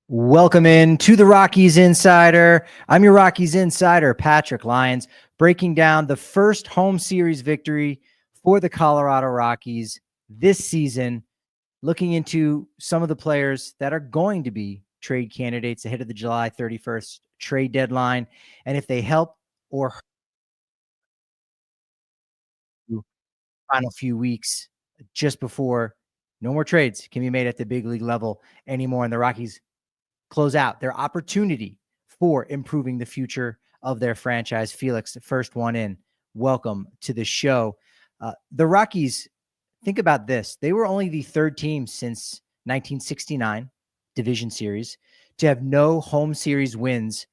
Welcome in to the Rockies Insider. I'm your Rockies Insider, Patrick Lyons, breaking down the first home series victory for the Colorado Rockies this season, looking into some of the players that are going to be trade candidates ahead of the July 31st trade deadline, and if they help or hurt you final few weeks just before no more trades can be made at the big league level anymore, and the Rockies close out their opportunity for improving the future of their franchise. Felix, the first one in, welcome to the show. The Rockies, think about this. They were only the third team since 1969 division series to have no home series wins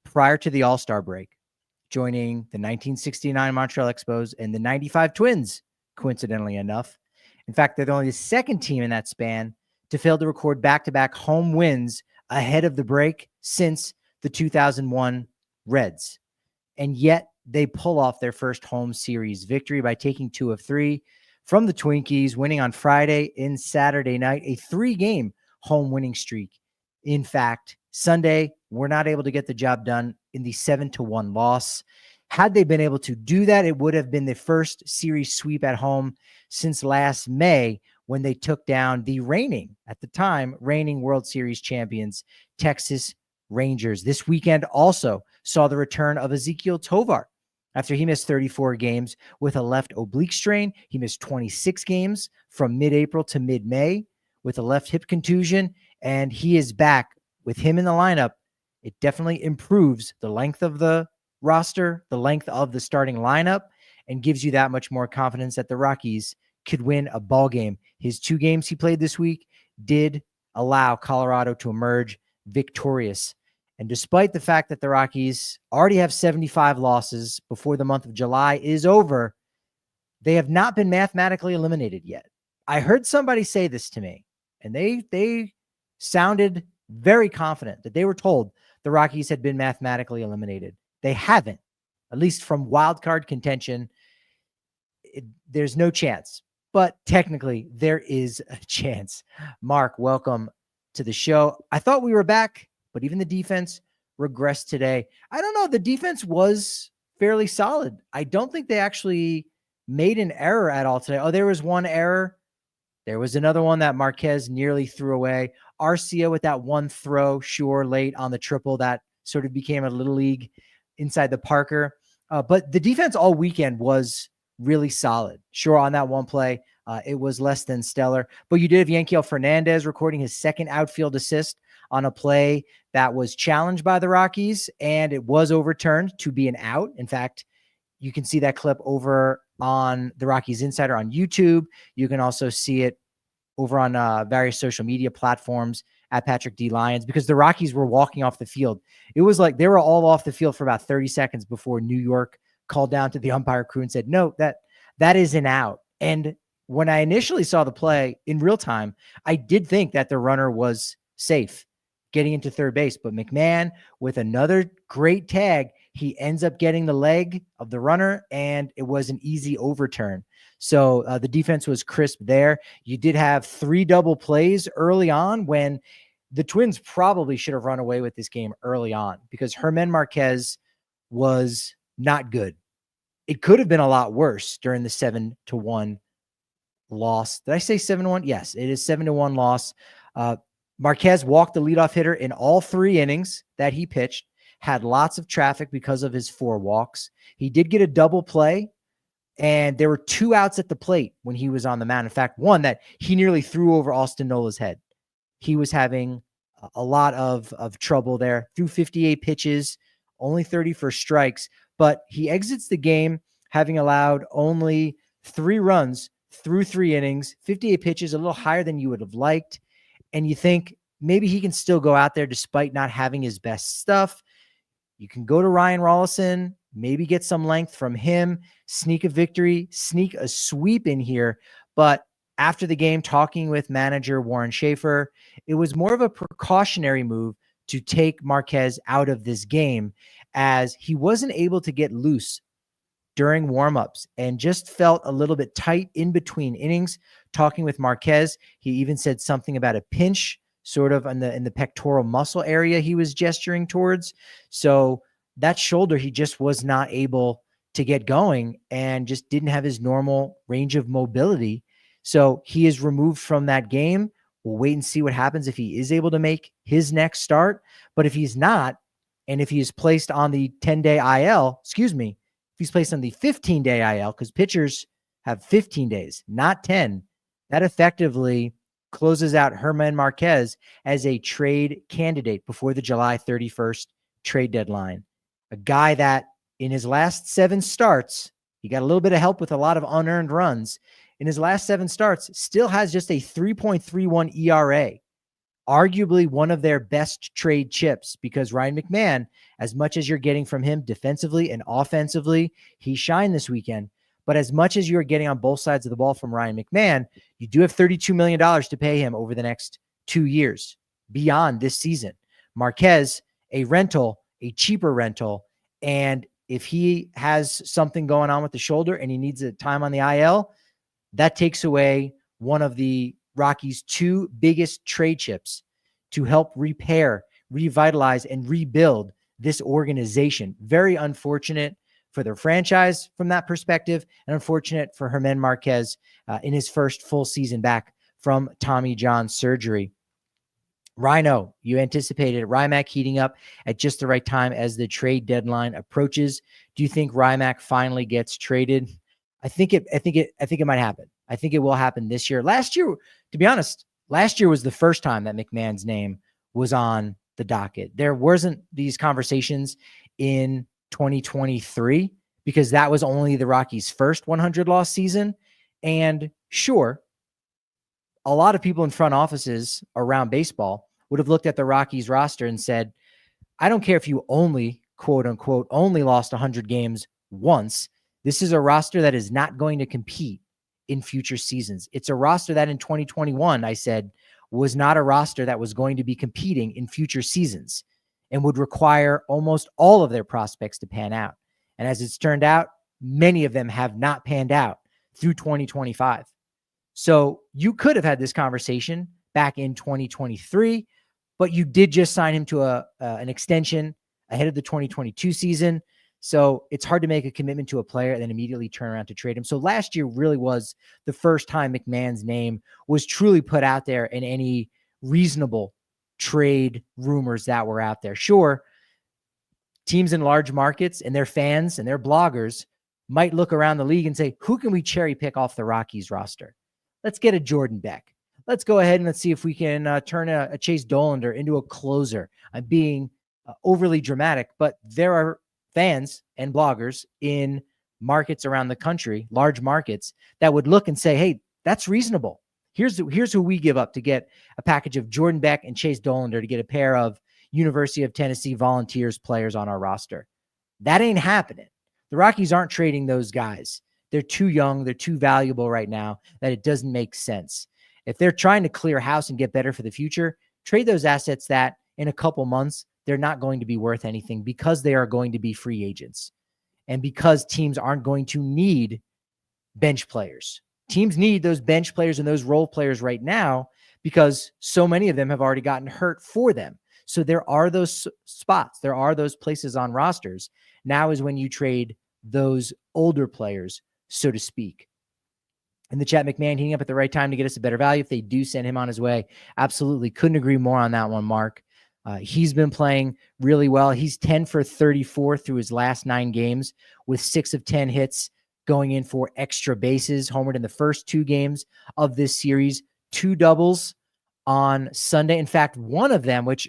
prior to the All-Star break, joining the 1969 Montreal Expos and the 95 Twins, coincidentally enough. In fact, they're only the second team in that span to fail to record back-to-back home wins ahead of the break since the 2001 Reds. And yet they pull off their first home series victory by taking 2 of 3 from the Twinkies, winning on Friday and Saturday night, a 3-game home winning streak. In fact, Sunday, we're not able to get the job done in the 7-1 loss. Had they been able to do that, it would have been the first series sweep at home since last May, when they took down the at the time, reigning World Series champions, Texas Rangers. This weekend also saw the return of Ezequiel Tovar. After he missed 34 games with a left oblique strain, he missed 26 games from mid-April to mid-May with a left hip contusion, and he is back. With him in the lineup, it definitely improves the length of the roster, the length of the starting lineup, and gives you that much more confidence that the Rockies could win a ball game. His 2 games he played this week did allow Colorado to emerge victorious. And despite the fact that the Rockies already have 75 losses before the month of July is over, they have not been mathematically eliminated yet. I heard somebody say this to me, and they sounded very confident that they were told the Rockies had been mathematically eliminated. They haven't, at least from wild card contention. There's no chance. But technically, there is a chance. Mark, welcome to the show. I thought we were back, but even the defense regressed today. I don't know. The defense was fairly solid. I don't think they actually made an error at all today. Oh, there was one error. There was another one that Marquez nearly threw away. Arcia with that one throw, sure, late on the triple that sort of became a little league inside the Parker. But the defense all weekend was really solid. Sure, on that one play, it was less than stellar. But you did have Yanquiel Fernandez recording his second outfield assist on a play that was challenged by the Rockies, and it was overturned to be an out. In fact, you can see that clip over on the Rockies Insider on YouTube. You can also see it over on various social media platforms at Patrick D. Lyons, because the Rockies were walking off the field. It was like they were all off the field for about 30 seconds before New York called down to the umpire crew and said, no, that is an out. And when I initially saw the play in real time, I did think that the runner was safe getting into third base. But McMahon, with another great tag, he ends up getting the leg of the runner, and it was an easy overturn. So the defense was crisp there. You did have 3 double plays early on when the Twins probably should have run away with this game early on, because Germán Marquez was not good. It could have been a lot worse during the 7-1 loss. Did I say 7-1? Yes, it is 7-1 loss. Marquez walked the leadoff hitter in all 3 innings that he pitched, had lots of traffic because of his 4 walks. He did get a double play, and there were 2 outs at the plate when he was on the mound. In fact, one that he nearly threw over Austin Nola's head. He was having a lot of trouble there. Threw 58 pitches, only 34 strikes, but he exits the game having allowed only 3 runs through 3 innings, 58 pitches, a little higher than you would have liked. And you think maybe he can still go out there despite not having his best stuff. You can go to Ryan Rollison, maybe get some length from him, sneak a victory, sneak a sweep in here. But after the game, talking with manager Warren Schaefer, it was more of a precautionary move to take Marquez out of this game, as he wasn't able to get loose during warmups and just felt a little bit tight in between innings. Talking with Marquez, he even said something about a pinch sort of in the pectoral muscle area he was gesturing towards. So that shoulder, he just was not able to get going and just didn't have his normal range of mobility. So he is removed from that game. We'll wait and see what happens if he is able to make his next start. But if he's not, and if he is placed on the 10-day IL, if he's placed on the 15-day IL, because pitchers have 15 days, not 10, that effectively closes out Germán Márquez as a trade candidate before the July 31st trade deadline. A guy that in his last 7 starts, he got a little bit of help with a lot of unearned runs. In his last 7 starts, still has just a 3.31 ERA, arguably one of their best trade chips, because Ryan McMahon, as much as you're getting from him defensively and offensively, he shined this weekend. But as much as you're getting on both sides of the ball from Ryan McMahon, you do have $32 million to pay him over the next 2 years beyond this season. Márquez, a rental, a cheaper rental. And if he has something going on with the shoulder and he needs a time on the IL, that takes away one of the Rockies' 2 biggest trade chips to help repair, revitalize, and rebuild this organization. Very unfortunate for their franchise from that perspective, and unfortunate for Germán Márquez in his first full season back from Tommy John surgery. Rhino, you anticipated Rymack heating up at just the right time as the trade deadline approaches. Do you think Rymack finally gets traded? I think it might happen. I think it will happen this year. Last year, to be honest, last year was the first time that McMahon's name was on the docket. There wasn't these conversations in 2023 because that was only the Rockies' first 100-loss season. And sure, a lot of people in front offices around baseball would have looked at the Rockies roster and said, I don't care if you only, quote unquote, only lost 100 games once. This is a roster that is not going to compete in future seasons. It's a roster that in 2021, I said, was not a roster that was going to be competing in future seasons and would require almost all of their prospects to pan out. And as it's turned out, many of them have not panned out through 2025. So you could have had this conversation back in 2023, but you did just sign him to an extension ahead of the 2022 season. So it's hard to make a commitment to a player and then immediately turn around to trade him. So last year really was the first time McMahon's name was truly put out there in any reasonable trade rumors that were out there. Sure, teams in large markets and their fans and their bloggers might look around the league and say, who can we cherry pick off the Rockies roster? Let's get a Jordan Beck. Let's go ahead and let's see if we can turn a Chase Dollander into a closer. I'm being overly dramatic, but there are fans and bloggers in markets around the country, large markets, that would look and say, hey, that's reasonable. Here's who we give up to get a package of Jordan Beck and Chase Dollander to get a pair of University of Tennessee Volunteers players on our roster. That ain't happening. The Rockies aren't trading those guys. They're too young. They're too valuable right now that it doesn't make sense. If they're trying to clear house and get better for the future, trade those assets that in a couple months, they're not going to be worth anything because they are going to be free agents and because teams aren't going to need bench players. Teams need those bench players and those role players right now because so many of them have already gotten hurt for them. So there are those spots. There are those places on rosters. Now is when you trade those older players, so to speak. In the chat, McMahon heating up at the right time to get us a better value if they do send him on his way. Absolutely. Couldn't agree more on that one, Mark. He's been playing really well. He's 10 for 34 through his last 9 games with 6 of 10 hits going in for extra bases. Homered in the first 2 games of this series, 2 doubles on Sunday. In fact, one of them, which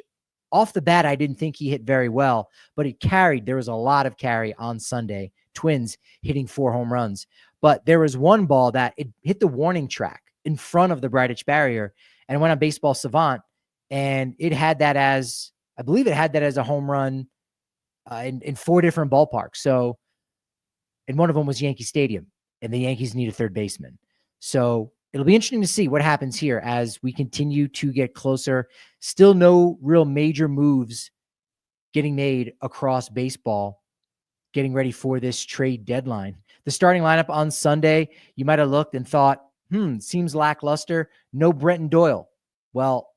off the bat, I didn't think he hit very well, but it carried. There was a lot of carry on Sunday. Twins hitting 4 home runs. But there was one ball that it hit the warning track in front of the Bridich barrier and it went on Baseball Savant. And it had that as, I believe it had that as a home run in 4 different ballparks. So, and one of them was Yankee Stadium, and the Yankees need a third baseman. So it'll be interesting to see what happens here as we continue to get closer. Still no real major moves getting made across baseball, getting ready for this trade deadline. The starting lineup on Sunday, you might have looked and thought, seems lackluster. No Brenton Doyle. Well,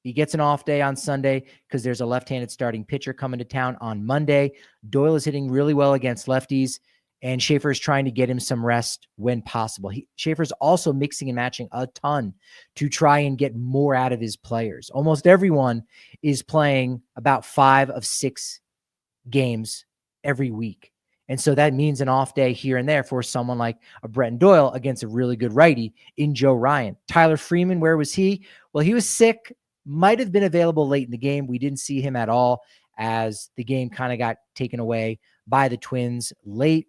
He gets an off day on Sunday because there's a left-handed starting pitcher coming to town on Monday. Doyle is hitting really well against lefties, and Schaefer is trying to get him some rest when possible. Schaefer's also mixing and matching a ton to try and get more out of his players. Almost everyone is playing about 5 of 6 games every week. And so that means an off day here and there for someone like a Bretton Doyle against a really good righty in Joe Ryan. Tyler Freeman, where was he? Well, he was sick, might have been available late in the game. We didn't see him at all as the game kind of got taken away by the Twins late.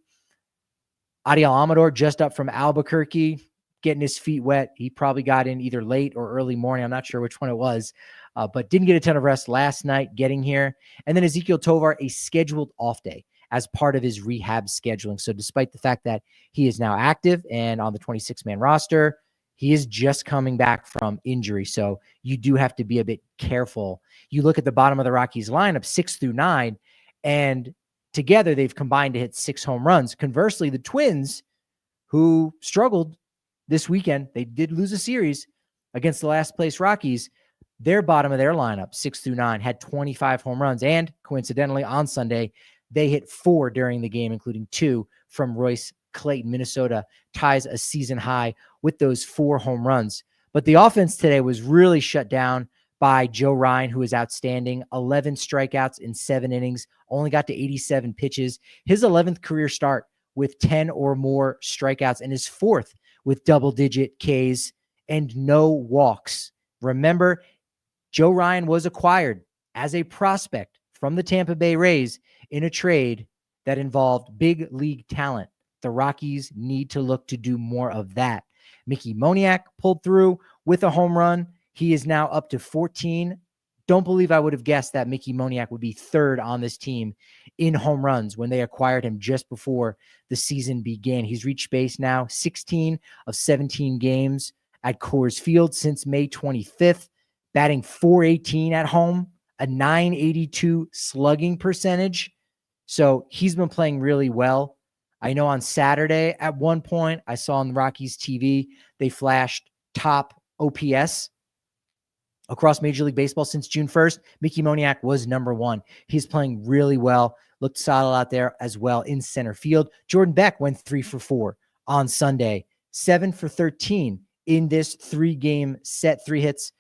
Adiel Amador just up from Albuquerque, getting his feet wet. He probably got in either late or early morning. I'm not sure which one it was, but didn't get a ton of rest last night getting here. And then Ezekiel Tovar, a scheduled off day as part of his rehab scheduling. So despite the fact that he is now active and on the 26-man roster, he is just coming back from injury. So you do have to be a bit careful. You look at the bottom of the Rockies lineup, 6 through 9, and together they've combined to hit 6 home runs. Conversely, the Twins, who struggled this weekend, they did lose a series against the last place Rockies. Their bottom of their lineup, 6 through 9, had 25 home runs. And coincidentally, on Sunday, they hit 4 during the game, including 2 from Royce Clayton. Minnesota ties a season high with those 4 home runs. But the offense today was really shut down by Joe Ryan, who is outstanding. 11 strikeouts in 7 innings, only got to 87 pitches. His 11th career start with 10 or more strikeouts, and his 4th with double-digit Ks and no walks. Remember, Joe Ryan was acquired as a prospect from the Tampa Bay Rays in a trade that involved big league talent. The Rockies need to look to do more of that. Mickey Moniak pulled through with a home run. He is now up to 14. Don't believe I would have guessed that Mickey Moniak would be 3rd on this team in home runs when they acquired him just before the season began. He's reached base now 16 of 17 games at Coors Field since May 25th, batting .418 at home, a .982 slugging percentage. So he's been playing really well. I know on Saturday at one point I saw on the Rockies TV, they flashed top OPS across Major League Baseball since June 1st. Mickey Moniak was number 1. He's playing really well. Looked solid out there as well in center field. Jordan Beck went 3 for 4 on Sunday, 7 for 13 in this 3-game set, 3 hits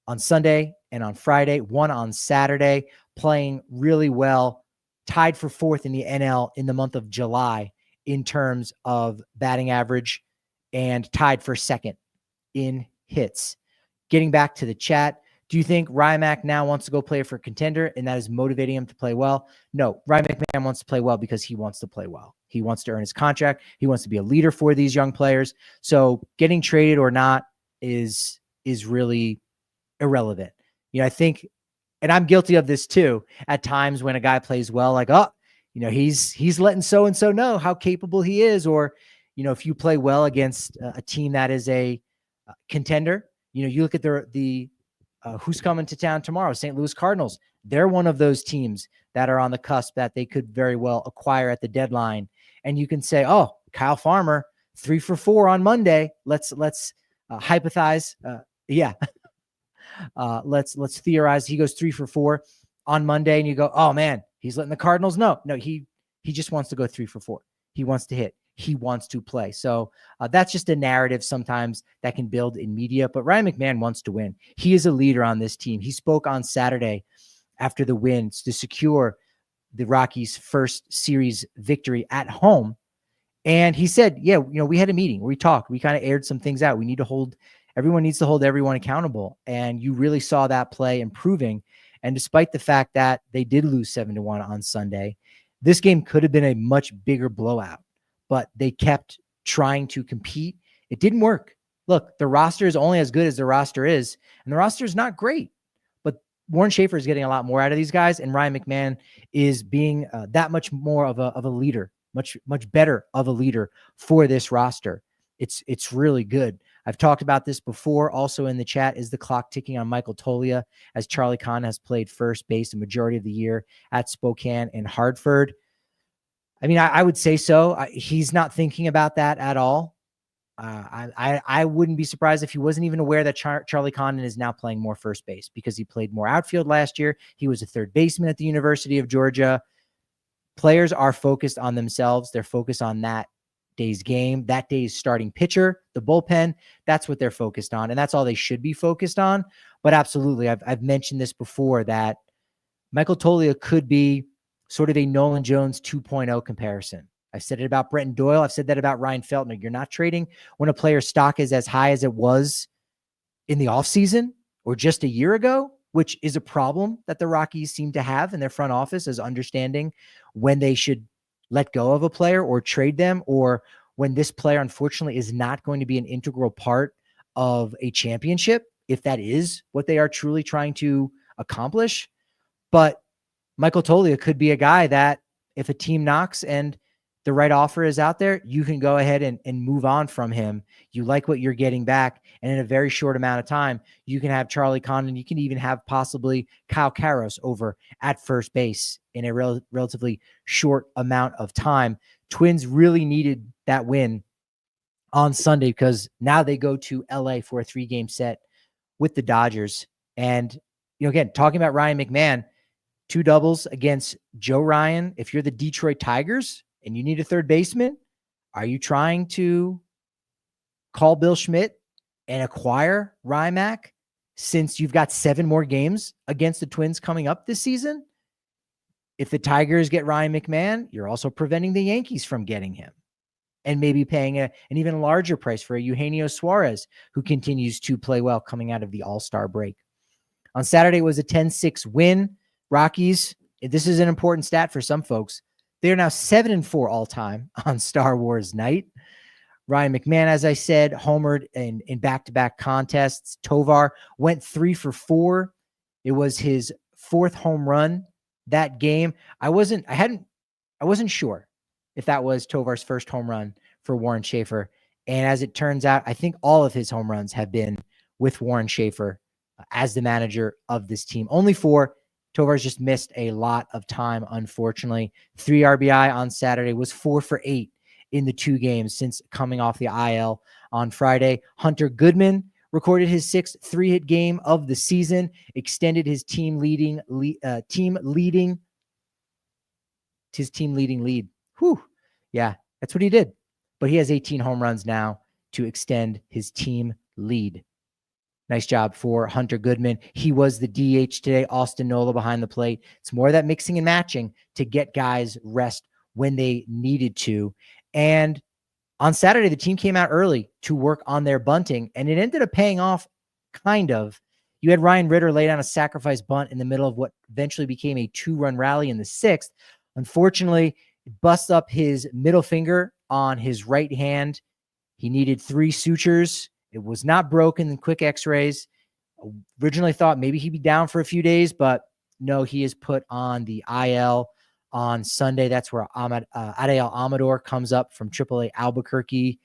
on Sunday and on Friday, 1 on Saturday, playing really well. Tied for 4th in the NL in the month of July in terms of batting average and tied for 2nd in hits. Getting back to the chat, do you think Rymack now wants to go play for a contender and that is motivating him to play well? No, Ryan McMahon wants to play well because he wants to play well. He wants to earn his contract. He wants to be a leader for these young players. So getting traded or not is really irrelevant. I think, and I'm guilty of this too, at times when a guy plays well, like, oh, he's letting so-and-so know how capable he is. Or, if you play well against a team that is a contender, you look at the who's coming to town tomorrow, St. Louis Cardinals. They're one of those teams that are on the cusp that they could very well acquire at the deadline. And you can say, oh, Kyle Farmer, 3 for 4 on Monday. Let's hypothesize. Let's theorize. He goes 3 for 4 on Monday, and you go, oh man, he's letting the Cardinals know. No, he just wants to go 3 for 4. He wants to hit. He wants to play. So that's just a narrative sometimes that can build in media. But Ryan McMahon wants to win. He is a leader on this team. He spoke on Saturday after the wins to secure the Rockies' first series victory at home. And he said, yeah, we had a meeting where we talked. We kind of aired some things out. Everyone needs to hold everyone accountable. And you really saw that play improving. And despite the fact that they did lose 7-1 on Sunday, this game could have been a much bigger blowout, but they kept trying to compete. It didn't work. Look, the roster is only as good as the roster is, and the roster is not great, but Warren Schaefer is getting a lot more out of these guys, and Ryan McMahon is being that much more of a leader, much better of a leader for this roster. It's really good. I've talked about this before. Also in the chat, is the clock ticking on Michael Toglia, as Charlie Kahn has played first base the majority of the year at Spokane and Hartford? I mean, I would say so. He's not thinking about that at all. I wouldn't be surprised if he wasn't even aware that Charlie Condon is now playing more first base because he played more outfield last year. He was a third baseman at the University of Georgia. Players are focused on themselves. They're focused on that day's game, that day's starting pitcher, the bullpen. That's what they're focused on, and that's all they should be focused on. But absolutely, I've mentioned this before that Michael Toglia could be sort of a Nolan Jones 2.0 comparison. I've said it about Brenton Doyle. I've said that about Ryan Feltner. You're not trading when a player's stock is as high as it was in the offseason or just a year ago, which is a problem that the Rockies seem to have in their front office, as understanding when they should let go of a player or trade them, or when this player, unfortunately, is not going to be an integral part of a championship, if that is what they are truly trying to accomplish. But Michael Toglia could be a guy that if a team knocks and the right offer is out there, you can go ahead and move on from him. You like what you're getting back. And in a very short amount of time, you can have Charlie Condon. You can even have possibly Kyle Karros over at first base in a relatively short amount of time. Twins really needed that win on Sunday because now they go to LA for a 3-game set with the Dodgers. And, again, talking about Ryan McMahon, 2 doubles against Joe Ryan. If you're the Detroit Tigers and you need a third baseman, are you trying to call Bill Schmidt and acquire Rymack since you've got 7 more games against the Twins coming up this season? If the Tigers get Ryan McMahon, you're also preventing the Yankees from getting him and maybe paying an even larger price for a Eugenio Suarez, who continues to play well coming out of the All-Star break. On Saturday, it was a 10-6 win. Rockies, this is an important stat for some folks. They are now 7-4 all-time on Star Wars night. Ryan McMahon, as I said, homered in back-to-back contests. Tovar went 3 for 4. It was his 4th home run that game. I wasn't sure if that was Tovar's first home run for Warren Schaefer. And as it turns out, I think all of his home runs have been with Warren Schaefer as the manager of this team. Only 4. Tovar's just missed a lot of time, unfortunately. 3 RBI on Saturday, was 4 for 8 in the 2 games since coming off the IL on Friday. Hunter Goodman recorded his 6th 3-hit game of the season, extended his team leading lead. Whew. Yeah, that's what he did. But he has 18 home runs now to extend his team lead. Nice job for Hunter Goodman. He was the DH today. Austin Nola behind the plate. It's more of that mixing and matching to get guys rest when they needed to. And on Saturday, the team came out early to work on their bunting, and it ended up paying off, kind of. You had Ryan Ritter lay down a sacrifice bunt in the middle of what eventually became a 2-run rally in the 6th. Unfortunately, it busts up his middle finger on his right hand. He needed 3 sutures. It was not broken in quick x-rays. Originally thought maybe he'd be down for a few days, but no, he is put on the IL on Sunday. That's where Adael Amador comes up from AAA Albuquerque.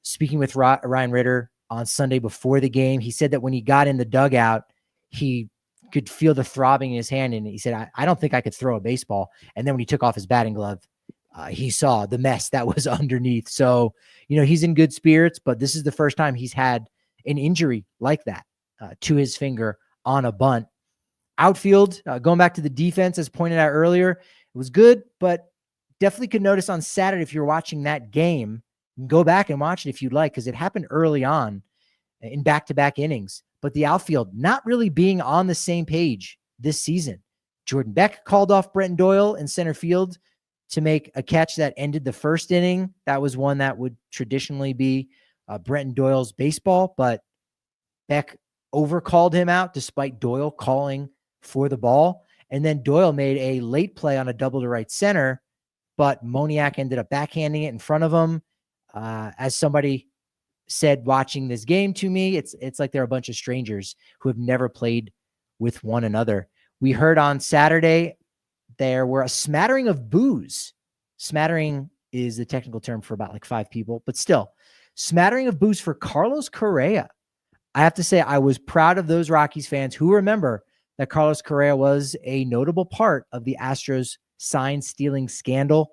Speaking with Ryan Ritter on Sunday before the game, he said that when he got in the dugout, he could feel the throbbing in his hand, and he said, I don't think I could throw a baseball. And then when he took off his batting glove, he saw the mess that was underneath. So, he's in good spirits, but this is the first time he's had an injury like that to his finger on a bunt. Outfield, going back to the defense, as pointed out earlier, it was good, but definitely could notice on Saturday, if you're watching that game, you can go back and watch it if you'd like, because it happened early on in back-to-back innings. But the outfield not really being on the same page this season. Jordan Beck called off Brenton Doyle in center field to make a catch that ended the first inning. That was one that would traditionally be Brenton Doyle's baseball, but Beck overcalled him out despite Doyle calling for the ball. And then Doyle made a late play on a double to right center, but Moniak ended up backhanding it in front of him. As somebody said watching this game to me, it's like they're a bunch of strangers who have never played with one another. We heard on Saturday there were a smattering of boos. Smattering is the technical term for about like 5 people, but still, smattering of boos for Carlos Correa. I have to say, I was proud of those Rockies fans who remember that Carlos Correa was a notable part of the Astros sign stealing scandal.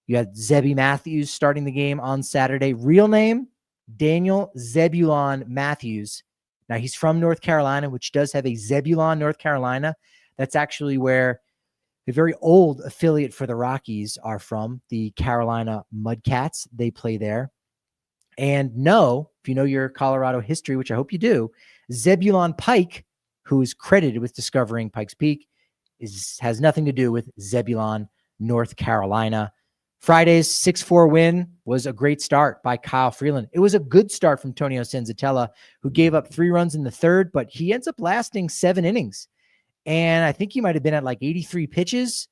You had Zebby Matthews starting the game on Saturday. Real name, Daniel Zebulon Matthews. Now, he's from North Carolina, which does have a Zebulon, North Carolina. That's actually where a very old affiliate for the Rockies are from, the Carolina Mudcats. They play there. And no, if you know your Colorado history, which I hope you do, Zebulon Pike, who is credited with discovering Pikes Peak, has nothing to do with Zebulon, North Carolina. Friday's 6-4 win was a great start by Kyle Freeland. It was a good start from Tonio Senzatella, who gave up 3 runs in the third, but he ends up lasting 7 innings. And I think he might have been at like 83 pitches.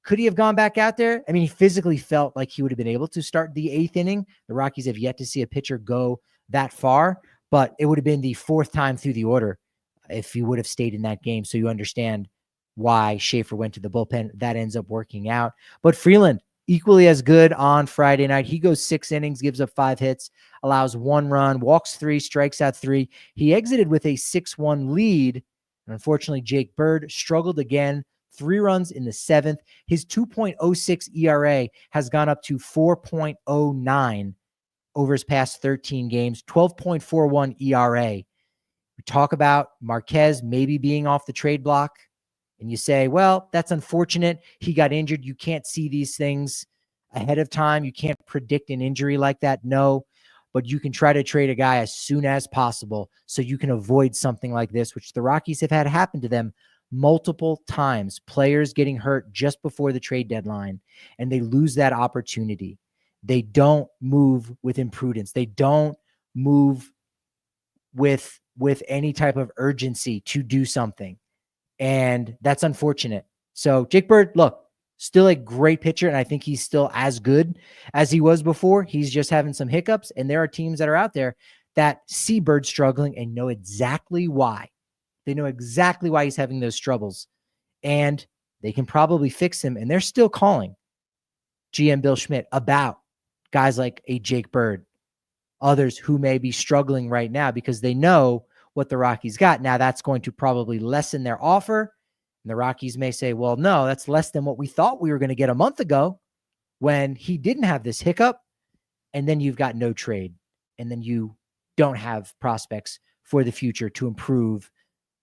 Could he have gone back out there? I mean, he physically felt like he would have been able to start the 8th inning. The Rockies have yet to see a pitcher go that far, but it would have been the 4th time through the order if he would have stayed in that game. So you understand why Schaefer went to the bullpen. That ends up working out. But Freeland, equally as good on Friday night. He goes 6 innings, gives up 5 hits, allows 1 run, walks 3, strikes out 3. He exited with a 6-1 lead. And unfortunately, Jake Bird struggled again. 3 runs in the 7th. His 2.06 ERA has gone up to 4.09 over his past 13 games, 12.41 ERA. We talk about Marquez maybe being off the trade block, and you say, well, that's unfortunate. He got injured. You can't see these things ahead of time. You can't predict an injury like that. No, but you can try to trade a guy as soon as possible so you can avoid something like this, which the Rockies have had happen to them multiple times. Players getting hurt just before the trade deadline, and they lose that opportunity. They don't move with imprudence. They don't move with any type of urgency to do something. And that's unfortunate. So Jake Bird, look, still a great pitcher, and I think he's still as good as he was before. He's just having some hiccups, and there are teams that are out there that see Bird struggling and know exactly why. They know exactly why he's having those troubles, and they can probably fix him, and they're still calling GM Bill Schmidt about guys like a Jake Bird, others who may be struggling right now because they know what the Rockies got. Now, that's going to probably lessen their offer, and the Rockies may say, well, no, that's less than what we thought we were going to get a month ago when he didn't have this hiccup, and then you've got no trade, and then you don't have prospects for the future to improve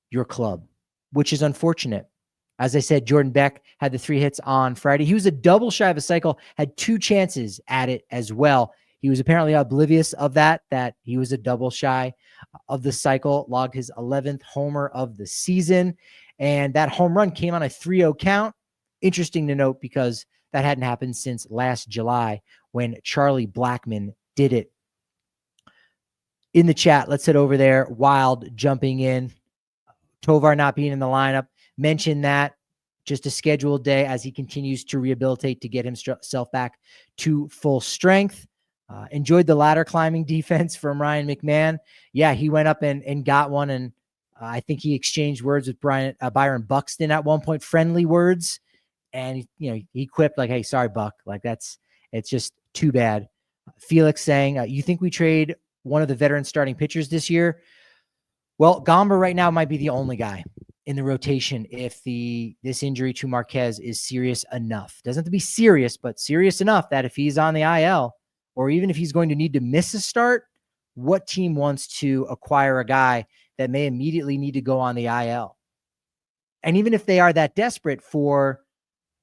your club, which is unfortunate. As I said, Jordan Beck had the 3 hits on Friday. He was a double shy of a cycle, had 2 chances at it as well. He was apparently oblivious of that he was a double shy of the cycle, logged his 11th homer of the season. And that home run came on a 3-0 count. Interesting to note because that hadn't happened since last July when Charlie Blackmon did it. In the chat, let's head over there. Wild jumping in. Tovar not being in the lineup. Mentioned that just a scheduled day as he continues to rehabilitate to get himself back to full strength. Enjoyed the ladder climbing defense from Ryan McMahon. Yeah, he went up and got one, and I think he exchanged words with Byron Buxton at one point, friendly words, and he quipped like, "Hey, sorry, Buck. Like it's just too bad." Felix saying, "You think we trade one of the veteran starting pitchers this year?" Well, Gomber right now might be the only guy in the rotation if this injury to Marquez is serious enough. Doesn't have to be serious, but serious enough that if he's on the IL, or even if he's going to need to miss a start, what team wants to acquire a guy that may immediately need to go on the IL? And even if they are that desperate for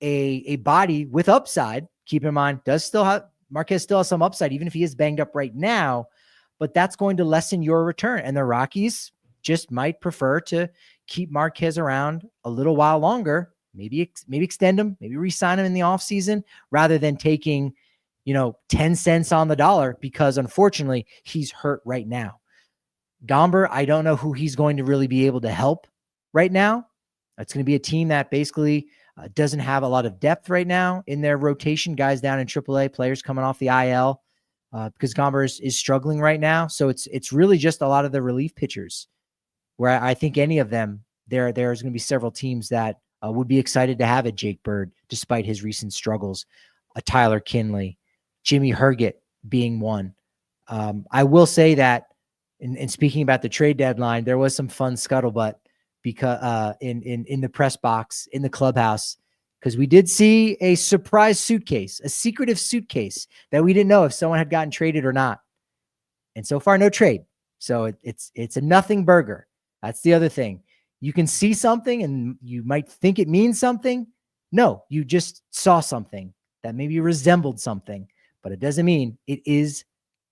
a body with upside, keep in mind, Marquez still has some upside, even if he is banged up right now, but that's going to lessen your return. And the Rockies just might prefer to keep Marquez around a little while longer, maybe extend him, maybe re-sign him in the offseason, rather than taking 10 cents on the dollar, because unfortunately he's hurt right now. Gomber, I don't know who he's going to really be able to help right now. It's going to be a team that basically doesn't have a lot of depth right now in their rotation, guys down in AAA, players coming off the IL, because Gomber is struggling right now. So it's really just a lot of the relief pitchers, where I think any of them, there's going to be several teams that would be excited to have a Jake Bird, despite his recent struggles, a Tyler Kinley, Jimmy Herget being one. I will say that in speaking about the trade deadline, there was some fun scuttlebutt because in the press box, in the clubhouse, because we did see a surprise suitcase, a secretive suitcase that we didn't know if someone had gotten traded or not. And so far, no trade. So it's a nothing burger. That's the other thing. You can see something and you might think it means something. No, you just saw something that maybe resembled something, but it doesn't mean it is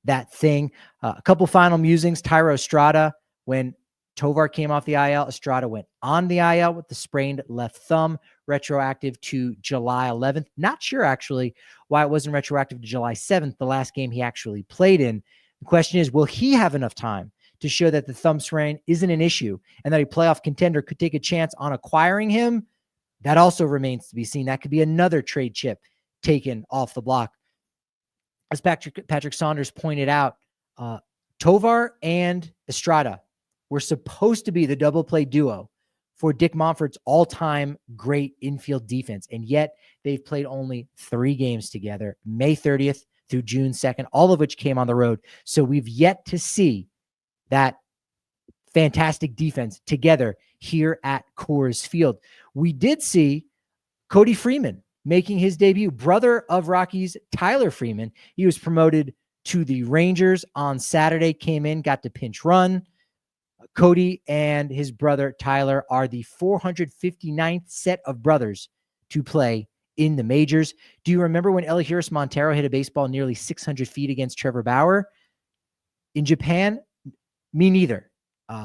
that thing. A couple final musings. Tyro Estrada, when Tovar came off the IL, Estrada went on the IL with the sprained left thumb, retroactive to July 11th. Not sure actually why it wasn't retroactive to July 7th, the last game he actually played in. The question is, will he have enough time to show that the thumb sprain isn't an issue and that a playoff contender could take a chance on acquiring him? That also remains to be seen. That could be another trade chip taken off the block. As Patrick Saunders pointed out, Tovar and Estrada were supposed to be the double play duo for Dick Monfort's all-time great infield defense, and yet they've played only 3 games together, May 30th through June 2nd, all of which came on the road. So we've yet to see that fantastic defense together here at Coors Field. We did see Cody Freeman making his debut, brother of Rockies Tyler Freeman. He was promoted to the Rangers on Saturday, came in, got to pinch run. Cody and his brother Tyler are the 459th set of brothers to play in the majors. Do you remember when Elihuris Montero hit a baseball nearly 600 feet against Trevor Bauer? In Japan, me neither.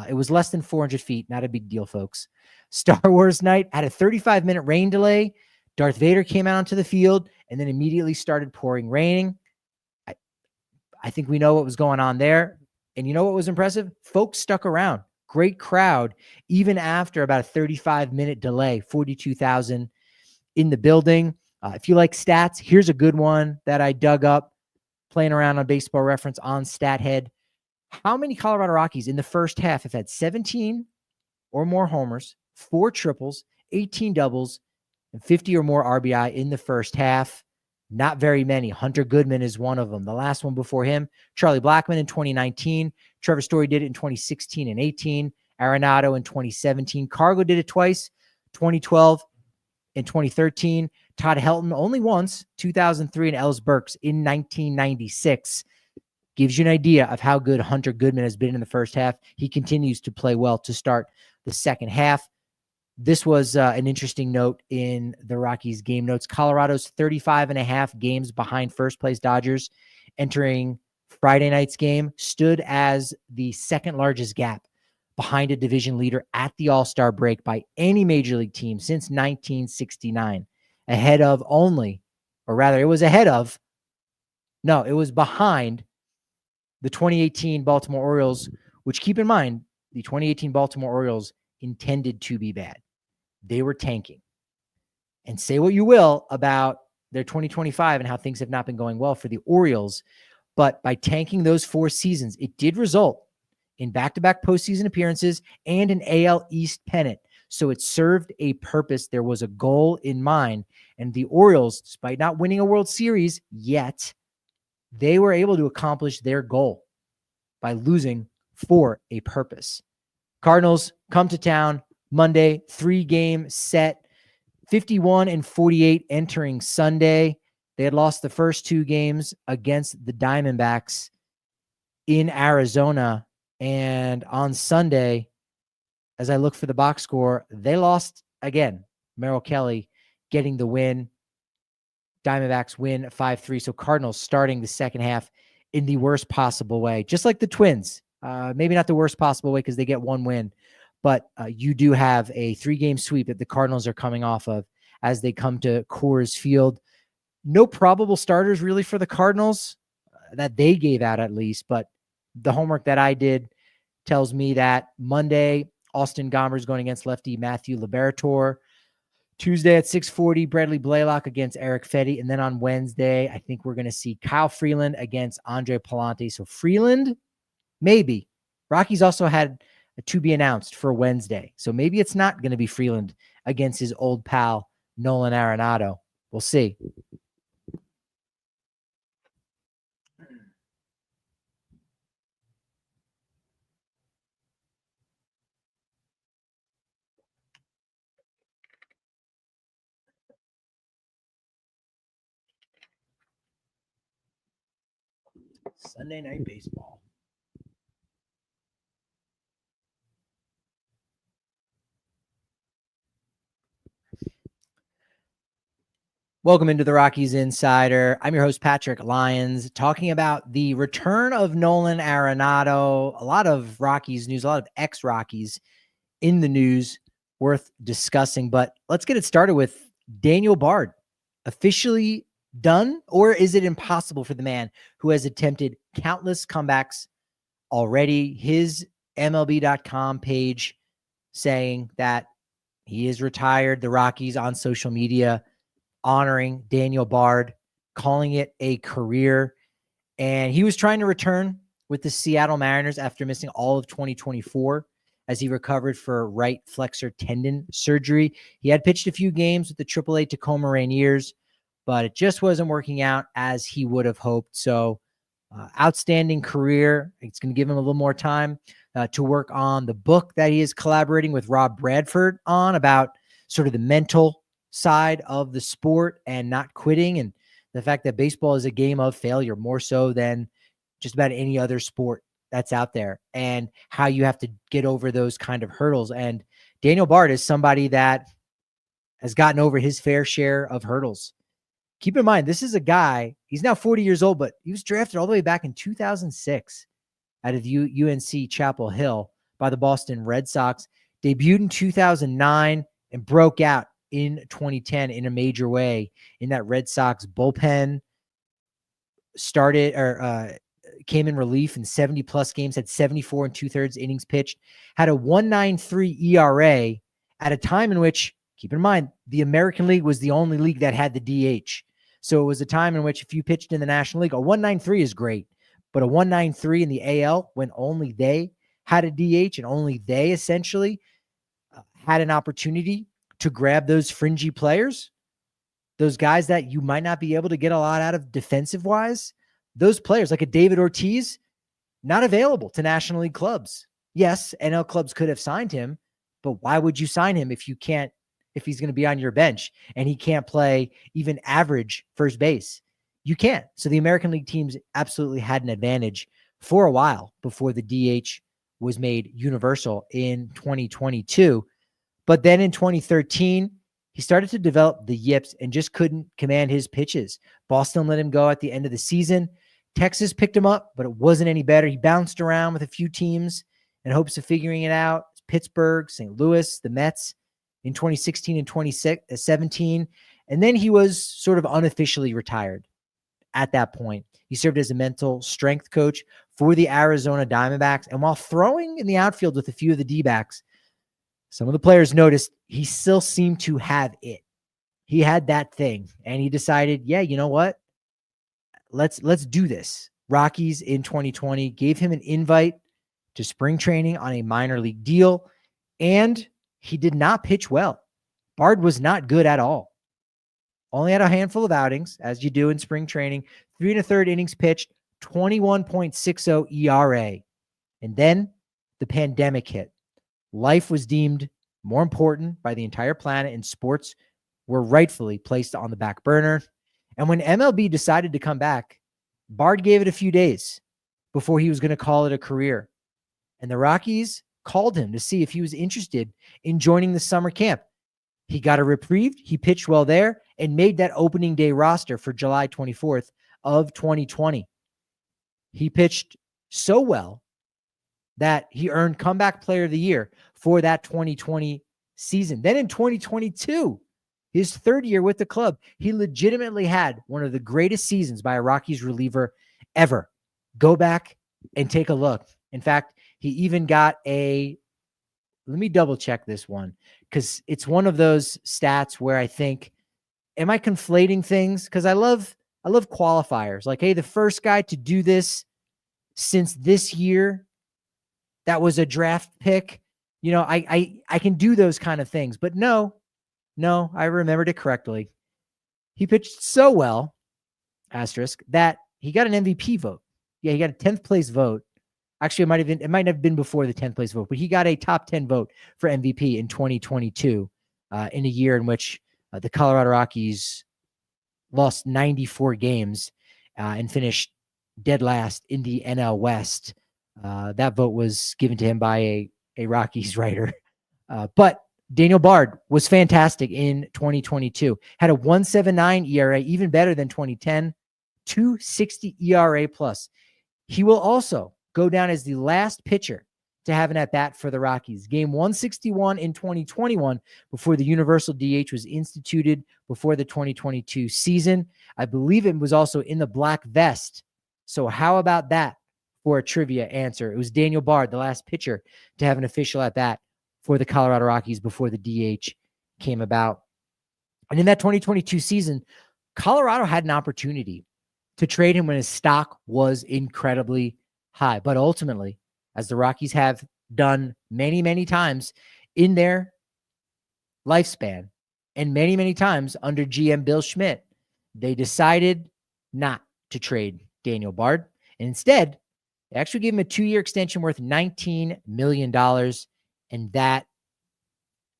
It was less than 400 feet. Not a big deal, folks. Star Wars night had a 35-minute rain delay. Darth Vader came out onto the field and then immediately started pouring rain. I think we know what was going on there. And you know what was impressive? Folks stuck around. Great crowd, even after about a 35-minute delay, 42,000 in the building. If you like stats, here's a good one that I dug up playing around on Baseball Reference on StatHead. How many Colorado Rockies in the first half have had 17 or more homers, 4 triples, 18 doubles, and 50 or more RBI in the first half? Not very many. Hunter Goodman is one of them. The last one before him, Charlie Blackmon in 2019. Trevor Story did it in 2016 and 18. Arenado in 2017. Cargo did it twice, 2012 and 2013. Todd Helton only once, 2003, and Ellis Burks in 1996. Gives you an idea of how good Hunter Goodman has been in the first half. He continues to play well to start the second half. This was an interesting note in the Rockies game notes. Colorado's 35.5 games behind first place Dodgers entering Friday night's game stood as the second largest gap behind a division leader at the All-Star break by any major league team since 1969. Ahead of only, or rather it was ahead of, no, it was behind the 2018 Baltimore Orioles, which, keep in mind, the 2018 Baltimore Orioles intended to be bad. They were tanking. And say what you will about their 2025 and how things have not been going well for the Orioles, but by tanking those 4 seasons, it did result in back-to-back postseason appearances and an AL East pennant. So it served a purpose. There was a goal in mind. And the Orioles, despite not winning a World Series yet, they were able to accomplish their goal by losing for a purpose. Cardinals come to town Monday, 3-game set, 51 and 48 entering Sunday. They had lost the first 2 games against the Diamondbacks in Arizona. And on Sunday, as I look for the box score, they lost again. Merrill Kelly getting the win. Diamondbacks win 5-3. So Cardinals starting the second half in the worst possible way, just like the Twins. Maybe not the worst possible way because they get 1 win, but you do have a 3-game sweep that the Cardinals are coming off of as they come to Coors Field. No probable starters really for the Cardinals that they gave out at least, but the homework that I did tells me that Monday, Austin Gomber is going against lefty Matthew Liberatore. Tuesday at 6:40, Bradley Blaylock against Eric Fetty. And then on Wednesday, I think we're going to see Kyle Freeland against Andre Palante. So Freeland, maybe. Rockies also had a to be announced for Wednesday. So maybe it's not going to be Freeland against his old pal, Nolan Arenado. We'll see. Sunday Night Baseball. Welcome into the Rockies Insider. I'm your host, Patrick Lyons, talking about the return of Nolan Arenado. A lot of Rockies news, a lot of ex-Rockies in the news worth discussing. But let's get it started with Daniel Bard. Officially done, or is it impossible for the man who has attempted countless comebacks already? His MLB.com page saying that he is retired. The Rockies on social media honoring Daniel Bard, calling it a career. And he was trying to return with the Seattle Mariners after missing all of 2024 as he recovered for right flexor tendon surgery. He had pitched a few games with the AAA Tacoma Rainiers, but it just wasn't working out as he would have hoped. So outstanding career. It's going to give him a little more time to work on the book that he is collaborating with Rob Bradford on about sort of the mental side of the sport and not quitting, and the fact that baseball is a game of failure more so than just about any other sport that's out there, and how you have to get over those kind of hurdles. And Daniel Bard is somebody that has gotten over his fair share of hurdles. Keep in mind, this is a guy, he's now 40 years old, but he was drafted all the way back in 2006 out of UNC Chapel Hill by the Boston Red Sox, debuted in 2009 and broke out in 2010 in a major way in that Red Sox bullpen. Came in relief in 70 plus games, had 74 and 2/3 innings pitched, had a 1.93 ERA at a time in which, keep in mind, the American League was the only league that had the DH. So it was a time in which if you pitched in the National League, a 1.93 is great, but a 1.93 in the AL when only they had a DH and only they essentially had an opportunity to grab those fringy players, those guys that you might not be able to get a lot out of defensive wise, those players like a David Ortiz, not available to National League clubs. Yes, NL clubs could have signed him, but why would you sign him if he's going to be on your bench and he can't play even average first base? You can't. So the American League teams absolutely had an advantage for a while before the DH was made universal in 2022. But then in 2013, he started to develop the yips and just couldn't command his pitches. Boston let him go at the end of the season. Texas picked him up, but it wasn't any better. He bounced around with a few teams in hopes of figuring it out. Pittsburgh, St. Louis, the Mets in 2016 and 2017. And then he was sort of unofficially retired at that point. He served as a mental strength coach for the Arizona Diamondbacks. And while throwing in the outfield with a few of the D-backs, some of the players noticed he still seemed to have it. He had that thing, and he decided, yeah, you know what? Let's do this. Rockies in 2020 gave him an invite to spring training on a minor league deal, and he did not pitch well. Bard was not good at all. Only had a handful of outings, as you do in spring training. 3 1/3 innings pitched, 21.60 ERA. And then the pandemic hit. Life was deemed more important by the entire planet, and sports were rightfully placed on the back burner. And when MLB decided to come back, Bard gave it a few days before he was going to call it a career. And the Rockies called him to see if he was interested in joining the summer camp. He got a reprieve. He pitched well there and made that opening day roster for July 24th of 2020. He pitched so well that he earned Comeback Player of the Year for that 2020 season. Then in 2022, his third year with the club, he legitimately had one of the greatest seasons by a Rockies reliever ever. Go back and take a look. In fact, he even got let me double check this one, because it's one of those stats where I think, am I conflating things? Because I love qualifiers. Like, hey, the first guy to do this since this year that was a draft pick. You know, I can do those kind of things, but no, I remembered it correctly. He pitched so well, asterisk, that he got an MVP vote. Yeah, he got a 10th place vote. Actually, it might have been before the 10th place vote, but he got a top 10 vote for MVP in 2022, in a year in which the Colorado Rockies lost 94 games and finished dead last in the NL West. That vote was given to him by a Rockies writer. But Daniel Bard was fantastic in 2022. Had a 1.79 ERA, even better than 2010, 2.60 ERA plus. He will also go down as the last pitcher to have an at-bat for the Rockies. Game 161 in 2021, before the universal DH was instituted before the 2022 season. I believe it was also in the black vest. So how about that for a trivia answer? It was Daniel Bard, the last pitcher to have an official at-bat for the Colorado Rockies before the DH came about. And in that 2022 season, Colorado had an opportunity to trade him when his stock was incredibly high. But ultimately, as the Rockies have done many, many times in their lifespan, and many, many times under GM Bill Schmidt, they decided not to trade Daniel Bard. And instead, they actually gave him a 2-year extension worth $19 million. And that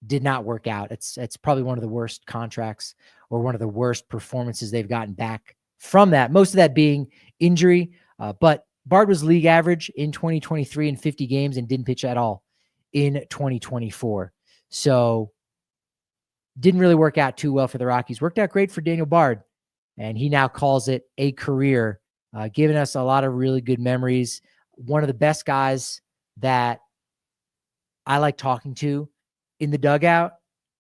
did not work out. It's probably one of the worst contracts, or one of the worst performances they've gotten back from that. Most of that being injury. But Bard was league average in 2023 in 50 games and didn't pitch at all in 2024. So didn't really work out too well for the Rockies. Worked out great for Daniel Bard, and he now calls it a career, giving us a lot of really good memories. One of the best guys that I like talking to in the dugout,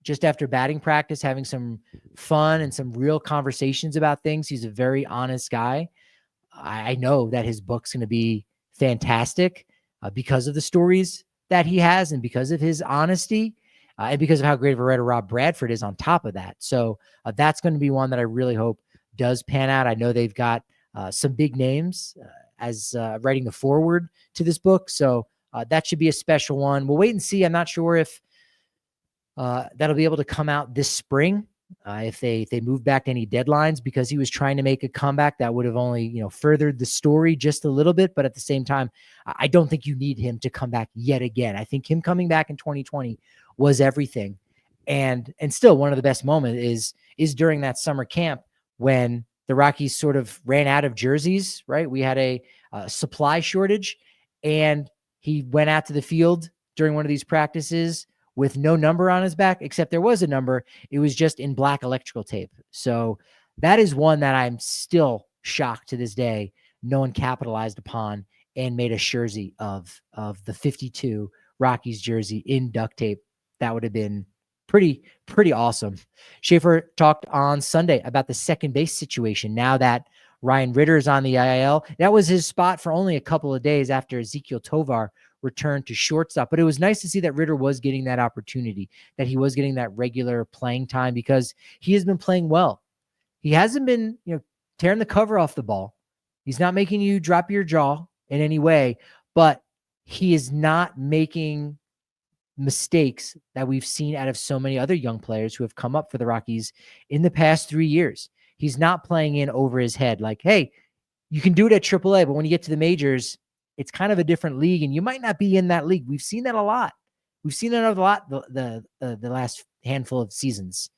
just after batting practice, having some fun and some real conversations about things. He's a very honest guy. I know that his book's going to be fantastic because of the stories that he has, and because of his honesty, and because of how great of a writer Rob Bradford is on top of that. So that's going to be one that I really hope does pan out. I know they've got some big names as writing the foreword to this book. So that should be a special one. We'll wait and see. I'm not sure if that'll be able to come out this spring. If they move back to any deadlines, because he was trying to make a comeback, that would have only, furthered the story just a little bit. But at the same time, I don't think you need him to come back yet again. I think him coming back in 2020 was everything. And still one of the best moments is during that summer camp when the Rockies sort of ran out of jerseys, right? We had a supply shortage, and he went out to the field during one of these practices with no number on his back, except there was a number. It was just in black electrical tape. So that is one that I'm still shocked to this day no one capitalized upon and made a jersey of the 52 Rockies jersey in duct tape. That would have been pretty awesome. Schaefer talked on Sunday about the second base situation now that Ryan Ritter is on the IL. That was his spot for only a couple of days after Ezekiel Tovar returned to shortstop. But it was nice to see that Ritter was getting that opportunity, that he was getting that regular playing time, because he has been playing well. He hasn't been, tearing the cover off the ball. He's not making you drop your jaw in any way, but he is not making mistakes that we've seen out of so many other young players who have come up for the Rockies in the past 3 years. He's not playing in over his head like, hey, you can do it at AAA, but when you get to the majors, it's kind of a different league, and you might not be in that league. We've seen that a lot. We've seen that a lot the last handful of seasons.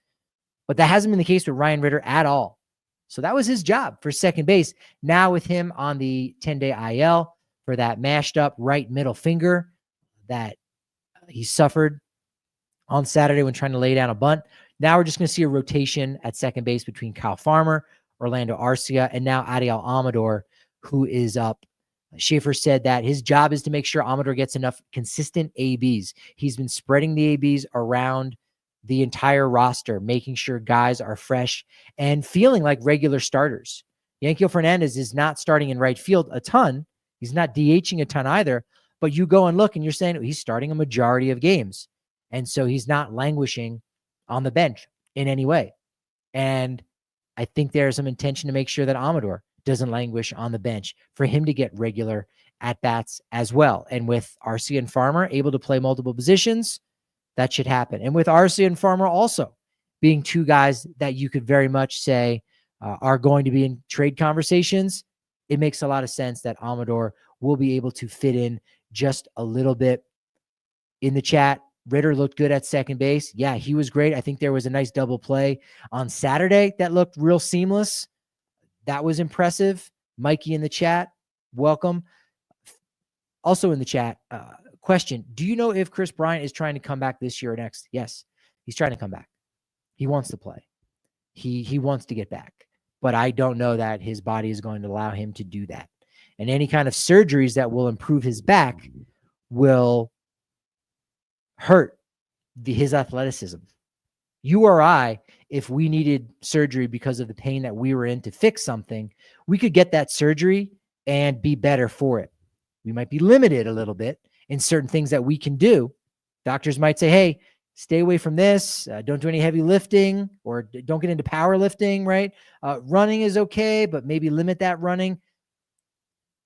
But that hasn't been the case with Ryan Ritter at all. So that was his job for second base. Now with him on the 10-day IL for that mashed up right middle finger that he suffered on Saturday when trying to lay down a bunt. Now we're just going to see a rotation at second base between Kyle Farmer, Orlando Arcia, and now Ariel Amador, who is up. Schaefer said that his job is to make sure Amador gets enough consistent ABs. He's been spreading the ABs around the entire roster, making sure guys are fresh and feeling like regular starters. Yanquiel Fernandez is not starting in right field a ton. He's not DHing a ton either, but you go and look and you're saying he's starting a majority of games. And so he's not languishing on the bench in any way. And I think there's some intention to make sure that Amador doesn't languish on the bench, for him to get regular at-bats as well. And with Arcia and Farmer able to play multiple positions, that should happen. And with Arcia and Farmer also being two guys that you could very much say are going to be in trade conversations, it makes a lot of sense that Amador will be able to fit in just a little bit. In the chat, Ritter looked good at second base. Yeah, he was great. I think there was a nice double play on Saturday that looked real seamless. That was impressive. Mikey in the chat, welcome. Also in the chat, Question: do you know if Kris Bryant is trying to come back this year or next? Yes, he's trying to come back. He wants to play. He wants to get back. But I don't know that his body is going to allow him to do that. And any kind of surgeries that will improve his back will hurt his athleticism. You or I, if we needed surgery because of the pain that we were in to fix something, we could get that surgery and be better for it. We might be limited a little bit in certain things that we can do. Doctors might say, hey, stay away from this. Don't do any heavy lifting, or don't get into powerlifting, right? Running is okay, but maybe limit that running.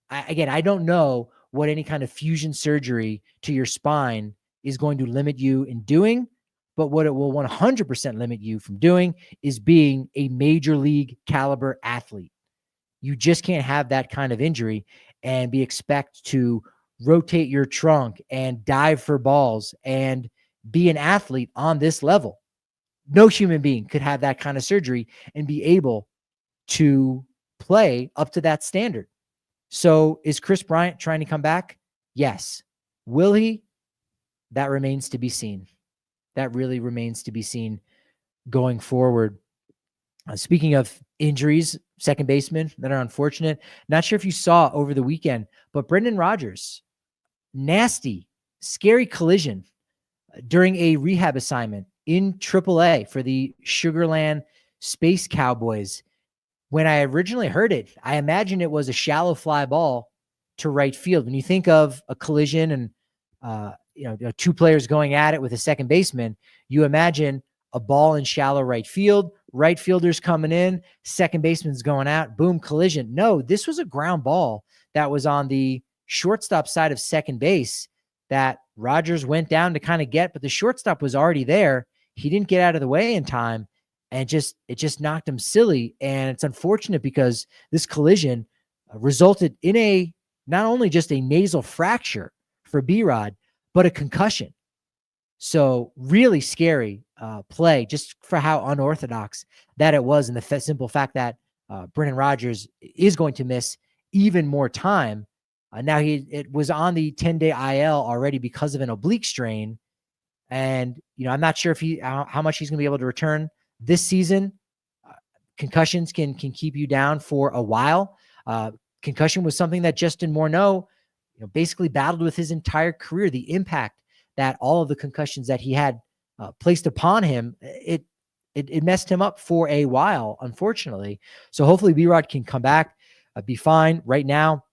I don't know what any kind of fusion surgery to your spine is going to limit you in doing, but what it will 100% limit you from doing is being a major league caliber athlete. You just can't have that kind of injury and be expect to rotate your trunk and dive for balls and be an athlete on this level. No human being could have that kind of surgery and be able to play up to that standard. So is Kris Bryant trying to come back? Yes. Will he? That remains to be seen. That really remains to be seen going forward. Speaking of injuries, second baseman that are unfortunate. Not sure if you saw over the weekend, but Brendan Rodgers, nasty, scary collision during a rehab assignment in AAA for the Sugarland Space Cowboys. When I originally heard it, I imagined it was a shallow fly ball to right field. When you think of a collision and two players going at it with a second baseman, you imagine a ball in shallow right field, right fielder's coming in, second baseman's going out, boom, collision. No, this was a ground ball that was on the shortstop side of second base that Rodgers went down to kind of get, but the shortstop was already there. He didn't get out of the way in time, and it just knocked him silly. And it's unfortunate because this collision resulted in not only just a nasal fracture for B-Rod, but a concussion. So really scary play, just for how unorthodox that it was, and the simple fact that Brendan Rodgers is going to miss even more time. Now it was on the 10-day IL already because of an oblique strain, and I'm not sure if how much he's going to be able to return this season. Concussions can keep you down for a while. Concussion was something that Justin Morneau basically battled with his entire career. The impact that all of the concussions that he had placed upon him, it messed him up for a while, unfortunately. So hopefully B-Rod can come back, be fine. Right now,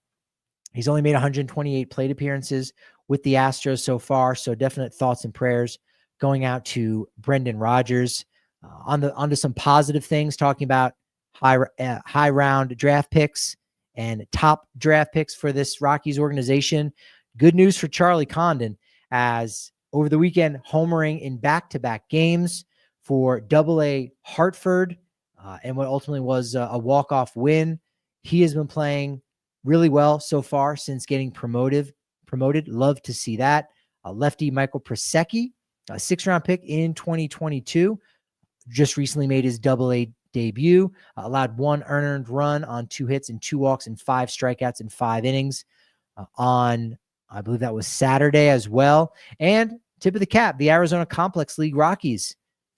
he's only made 128 plate appearances with the Astros so far. So definite thoughts and prayers going out to Brendan Rodgers. Onto some positive things, talking about high round draft picks and top draft picks for this Rockies organization. Good news for Charlie Condon, as over the weekend, homering in back-to-back games for Double-A Hartford, and what ultimately was a walk-off win. He has been playing really well so far since getting promoted. Love to see that. Lefty Michael Prosecki, a 6th-round pick in 2022, just recently made his Double-A debut, allowed 1 earned run on 2 hits and 2 walks and 5 strikeouts in 5 innings on, I believe that was Saturday as well. And tip of the cap, the Arizona Complex League Rockies,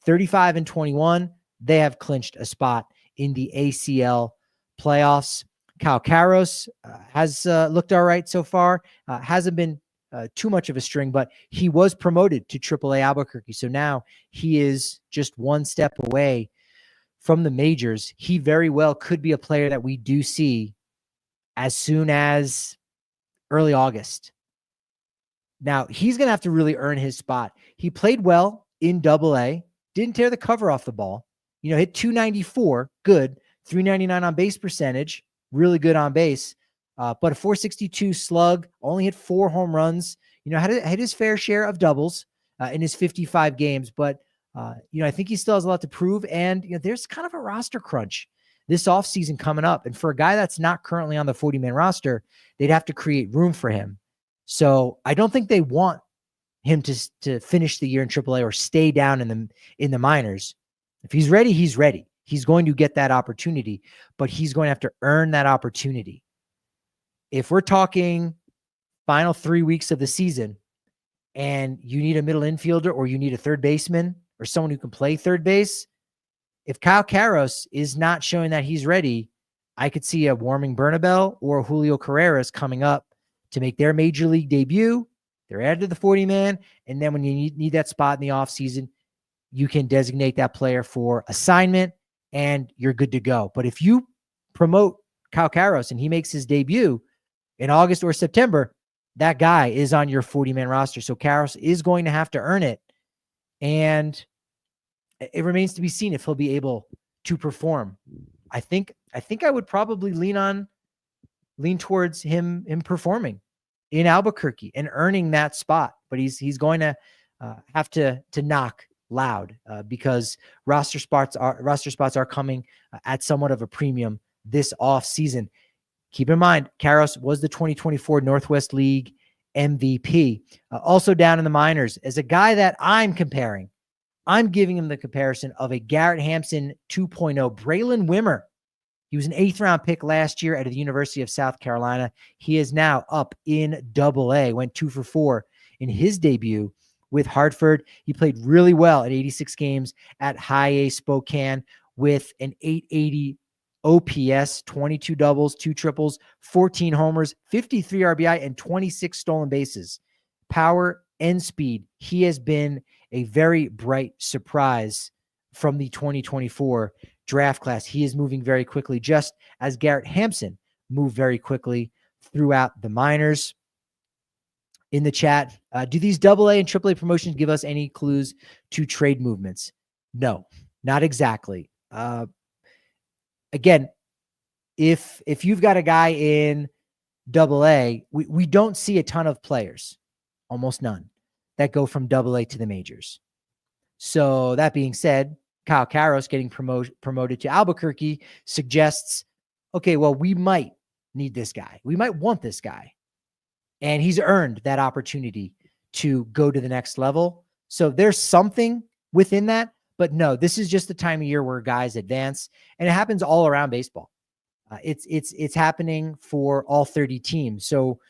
35-21. They have clinched a spot in the ACL playoffs. Kyle Karros has looked all right so far. Hasn't been too much of a string, but he was promoted to AAA Albuquerque. So now he is just 1 step away from the majors. He very well could be a player that we do see as soon as early August. Now, he's going to have to really earn his spot. He played well in Double-A, didn't tear the cover off the ball, hit 294, good, 399 on base percentage, really good on base, but a 462 slug, only hit 4 home runs, had his fair share of doubles in his 55 games, but I think he still has a lot to prove, and there's kind of a roster crunch this offseason coming up, and for a guy that's not currently on the 40-man roster, they'd have to create room for him. So I don't think they want him to finish the year in AAA or stay down in the minors. If he's ready, he's ready. He's going to get that opportunity, but he's going to have to earn that opportunity. If we're talking final 3 weeks of the season, and you need a middle infielder or you need a third baseman or someone who can play third base, if Kyle Karros is not showing that he's ready, I could see a Warming Bernabel or Julio Carreras coming up to make their major league debut. They're added to the 40-man, and then when you need that spot in the offseason, you can designate that player for assignment, and you're good to go. But if you promote Kyle Karros and he makes his debut in August or September, that guy is on your 40-man roster. So Karros is going to have to earn it, and it remains to be seen if he'll be able to perform. I think I would probably lean towards him performing in Albuquerque and earning that spot, but he's going to have to knock loud because roster spots are coming at somewhat of a premium this off season. Keep in mind, Karros was the 2024 Northwest League MVP. Also down in the minors as a guy that I'm comparing. I'm giving him the comparison of a Garrett Hampson 2.0. Braylon Wimmer. He was an 8th round pick last year out of the University of South Carolina. He is now up in Double-A. Went 2 for 4 in his debut with Hartford. He played really well at 86 games at High A Spokane with an 880 OPS, 22 doubles, 2 triples, 14 homers, 53 RBI, and 26 stolen bases. Power and speed. He has been a very bright surprise from the 2024 draft class. He is moving very quickly, just as Garrett Hampson moved very quickly throughout the minors. In the chat, do these Double-A and Triple-A promotions give us any clues to trade movements? No, not exactly. Again, if you've got a guy in Double-A, we don't see a ton of players, almost none, that go from Double-A to the majors. So that being said, Kyle Karros getting promoted to Albuquerque suggests, okay, well, we might need this guy. We might want this guy. And he's earned that opportunity to go to the next level. So there's something within that. But no, this is just the time of year where guys advance. And it happens all around baseball. It's happening for all 30 teams. So,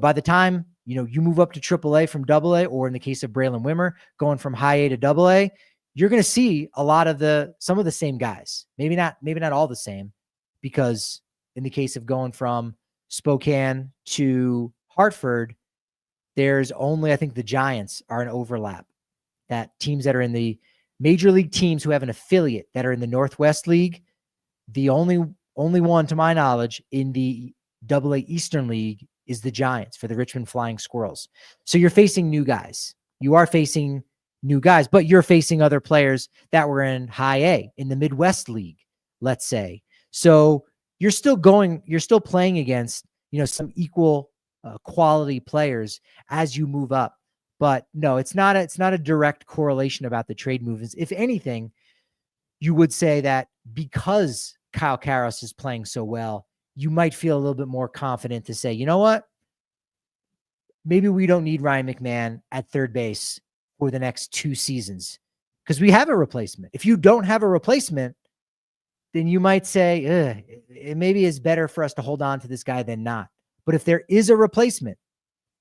by the time, you move up to Triple-A from Double-A, or in the case of Braylon Wimmer, going from High A to Double-A, you're going to see a lot of some of the same guys. Maybe not all the same, because in the case of going from Spokane to Hartford, there's only, I think the Giants are an overlap. That teams that are in the major league teams who have an affiliate that are in the Northwest League, the only one to my knowledge in the Double-A Eastern League is the Giants for the Richmond Flying Squirrels. So you're facing new guys. You are facing new guys, but you're facing other players that were in High A, in the Midwest League, let's say. So you're still playing against, some equal quality players as you move up. But no, it's not a direct correlation about the trade movements. If anything, you would say that because Kyle Karros is playing so well, you might feel a little bit more confident to say, you know what? Maybe we don't need Ryan McMahon at third base for the next 2 seasons because we have a replacement. If you don't have a replacement, then you might say, it maybe is better for us to hold on to this guy than not. But if there is a replacement,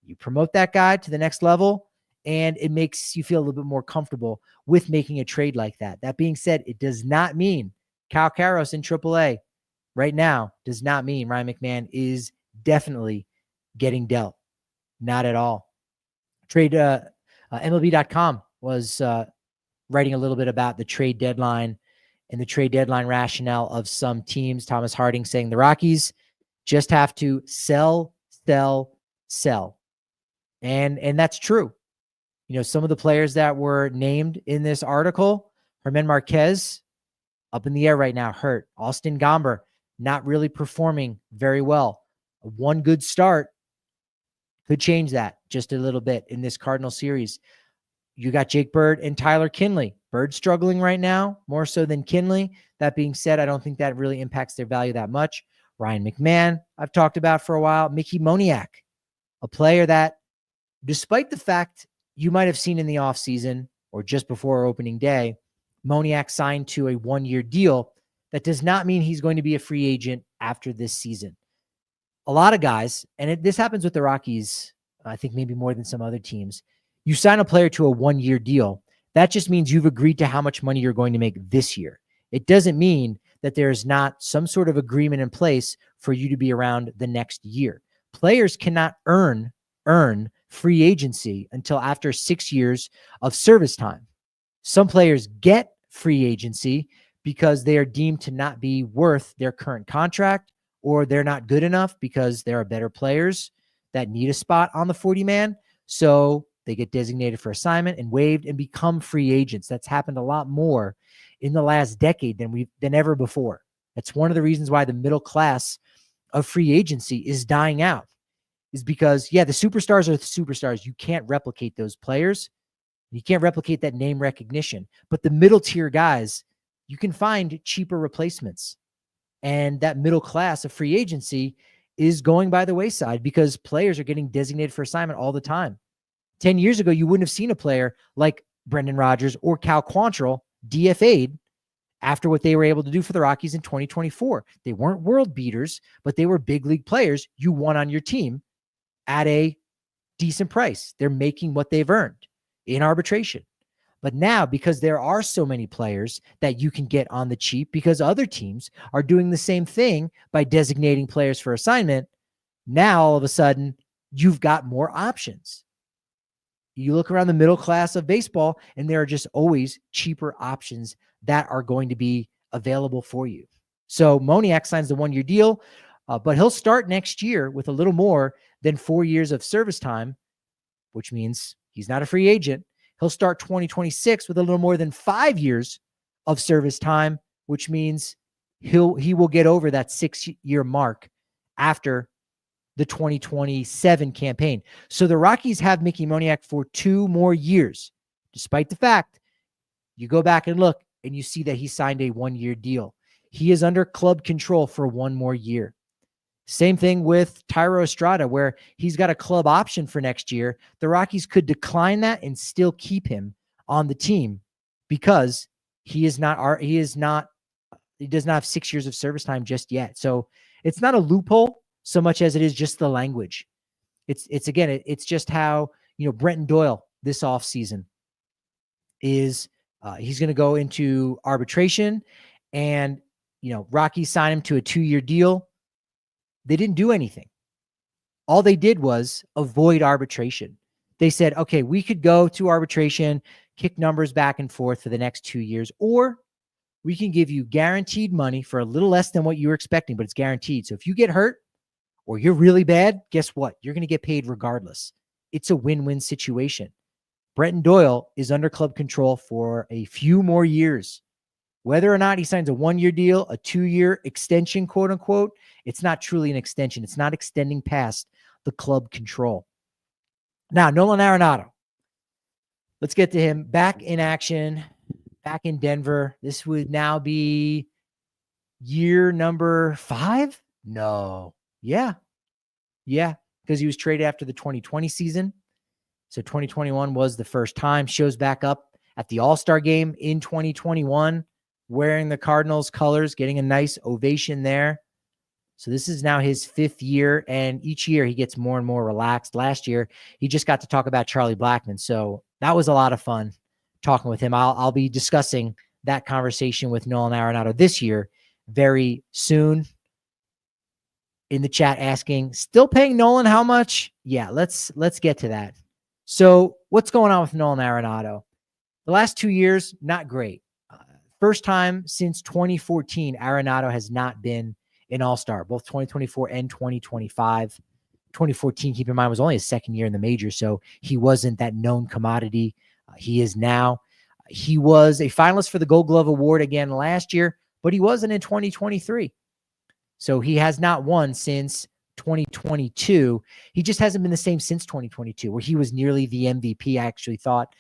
you promote that guy to the next level, and it makes you feel a little bit more comfortable with making a trade like that. That being said, it does not mean Kyle Karros in Triple-A right now does not mean Ryan McMahon is definitely getting dealt. Not at all. MLB.com was writing a little bit about the trade deadline and the trade deadline rationale of some teams. Thomas Harding saying the Rockies just have to sell. And that's true. Some of the players that were named in this article, Herman Marquez, up in the air right now, hurt. Austin Gomber, not really performing very well. One good start could change that just a little bit in this Cardinal series. You got Jake Bird and Tyler Kinley. Bird struggling right now, more so than Kinley. That being said, I don't think that really impacts their value that much. Ryan McMahon, I've talked about for a while. Mickey Moniak, a player that, despite the fact you might have seen in the offseason or just before opening day, Moniak signed to a 1-year deal. That does not mean he's going to be a free agent after this season. A lot of guys, and this happens with the Rockies, I think maybe more than some other teams, You sign a player to a 1-year deal. That just means you've agreed to how much money you're going to make this year. It doesn't mean that there's not some sort of agreement in place for you to be around the next year. Players cannot earn free agency until after 6 years of service time. Some players get free agency because they are deemed to not be worth their current contract, or they're not good enough because there are better players that need a spot on the 40-man. So they get designated for assignment and waived and become free agents. That's happened a lot more in the last decade than ever before. That's one of the reasons why the middle class of free agency is dying out, is because, yeah, the superstars are the superstars. You can't replicate those players. You can't replicate that name recognition. But the middle tier guys, you can find cheaper replacements. And that middle class of free agency is going by the wayside because players are getting designated for assignment all the time. 10 years ago, you wouldn't have seen a player like Brendan Rodgers or Cal Quantrill DFA'd after what they were able to do for the Rockies in 2024. They weren't world beaters, but they were big league players you want on your team at a decent price. They're making what they've earned in arbitration. But now, because there are so many players that you can get on the cheap, because other teams are doing the same thing by designating players for assignment, now all of a sudden you've got more options. You look around the middle class of baseball, and there are just always cheaper options that are going to be available for you. So Moniak signs the 1-year deal, but he'll start next year with a little more than 4 years of service time, which means he's not a free agent. He'll start 2026 with a little more than 5 years of service time, which means he will get over that 6-year mark after the 2027 campaign. So the Rockies have Mickey Moniak for 2 more years, despite the fact you go back and look and you see that he signed a 1-year deal. He is under club control for 1 more year. Same thing with Thairo Estrada, where he's got a club option for next year. The Rockies could decline that and still keep him on the team because he does not have 6 years of service time just yet. So it's not a loophole so much as it is just the language. It's just how, Brenton Doyle this offseason is, he's going to go into arbitration, and, Rockies signed him to a 2-year deal. They didn't do anything. All they did was avoid arbitration. They said, okay, we could go to arbitration, kick numbers back and forth for the next 2 years, or we can give you guaranteed money for a little less than what you were expecting, but it's guaranteed. So if you get hurt or you're really bad, guess what? You're going to get paid regardless. It's a win-win situation. Brenton Doyle is under club control for a few more years. Whether or not he signs a 1-year deal, a 2-year extension, quote unquote, it's not truly an extension. It's not extending past the club control. Now, Nolan Arenado. Let's get to him. Back in action, back in Denver. This would now be year number 5? No. Yeah, because he was traded after the 2020 season. So 2021 was the first time. Shows back up at the All-Star game in 2021, wearing the Cardinals colors, getting a nice ovation there. So this is now his 5th year, and each year he gets more and more relaxed. Last year, he just got to talk about Charlie Blackmon. So that was a lot of fun talking with him. I'll be discussing that conversation with Nolan Arenado this year very soon. In the chat asking, still paying Nolan how much? Yeah, let's get to that. So what's going on with Nolan Arenado? The last 2 years, not great. First time since 2014, Arenado has not been an all-star, both 2024 and 2025. 2014, keep in mind, was only his 2nd year in the major, so he wasn't that known commodity. He is now. He was a finalist for the Gold Glove Award again last year, but he wasn't in 2023. So he has not won since 2022. He just hasn't been the same since 2022, where he was nearly the MVP. I actually thought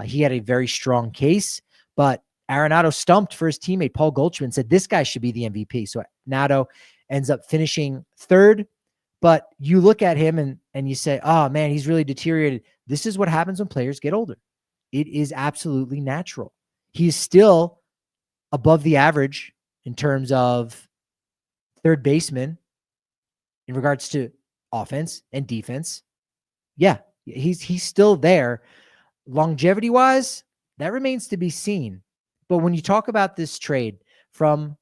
he had a very strong case, but Arenado stumped for his teammate Paul Goldschmidt, said this guy should be the MVP. So Arenado ends up finishing 3rd. But you look at him and you say, oh, man, he's really deteriorated. This is what happens when players get older. It is absolutely natural. He's still above the average in terms of third baseman in regards to offense and defense. Yeah, he's still there, Longevity-wise, that remains to be seen. But when you talk about this trade from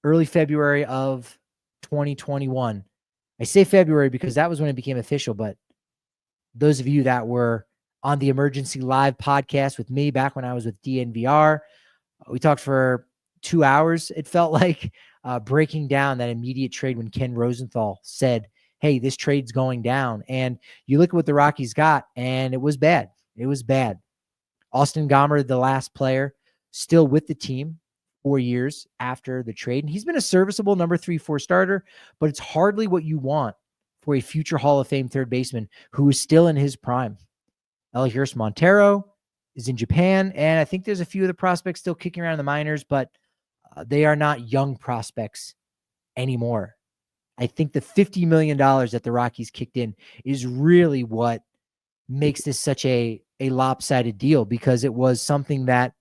early February of 2021, I say February because that was when it became official, but those of you that were on the Emergency Live podcast with me back when I was with DNVR, we talked for 2 hours, it felt like, breaking down that immediate trade when Ken Rosenthal said, hey, this trade's going down. And you look at what the Rockies got, and it was bad. It was bad. Austin Gomber, the last player, still with the team 4 years after the trade. And he's been a serviceable number 3-4 starter, but it's hardly what you want for a future Hall of Fame third baseman who is still in his prime. Elias Montero is in Japan, and I think there's a few of the prospects still kicking around the minors, but they are not young prospects anymore. I think the $50 million that the Rockies kicked in is really what makes this such a lopsided deal, because it was something that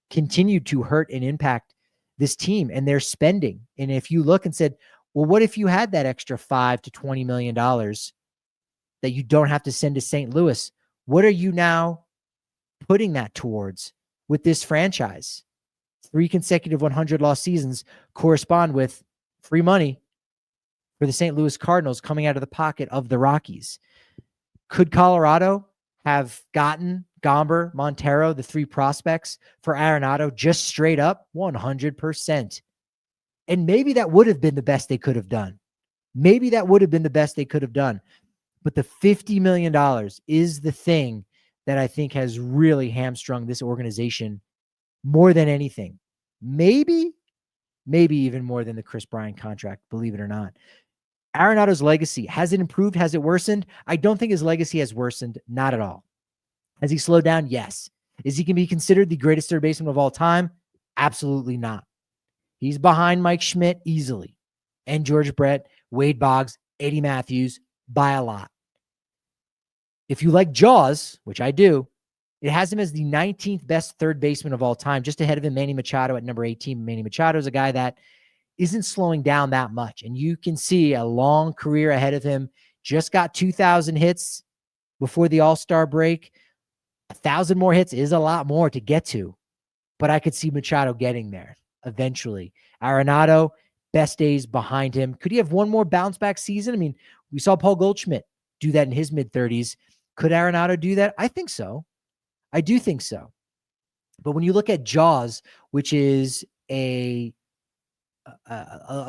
continued to hurt and impact this team and their spending. And if you look and said, well, what if you had that extra $5 to $20 million that you don't have to send to St. Louis? What are you now putting that towards with this franchise? 3 consecutive 100-loss seasons correspond with free money for the St. Louis Cardinals coming out of the pocket of the Rockies. Could Colorado have gotten Gomber, Montero, the 3 prospects for Arenado just straight up? 100%. And maybe that would have been the best they could have done. Maybe that would have been the best they could have done. But the $50 million is the thing that I think has really hamstrung this organization more than anything. Maybe even more than the Chris Bryant contract, believe it or not. Arenado's legacy, has it improved? Has it worsened? I don't think his legacy has worsened. Not at all. Has he slowed down? Yes. Is he going to be considered the greatest third baseman of all time? Absolutely not. He's behind Mike Schmidt easily, and George Brett, Wade Boggs, Eddie Matthews by a lot. If you like Jaws, which I do, it has him as the 19th best third baseman of all time, just ahead of him, Manny Machado at number 18. Manny Machado is a guy that isn't slowing down that much, and you can see a long career ahead of him. Just got 2,000 hits before the All-Star break. 1,000 more hits is a lot more to get to, but I could see Machado getting there eventually. Arenado, best days behind him. Could he have one more bounce back season? I mean, we saw Paul Goldschmidt do that in his mid-30s. Could Arenado do that? I think so. I do think so. But when you look at Jaws, which is a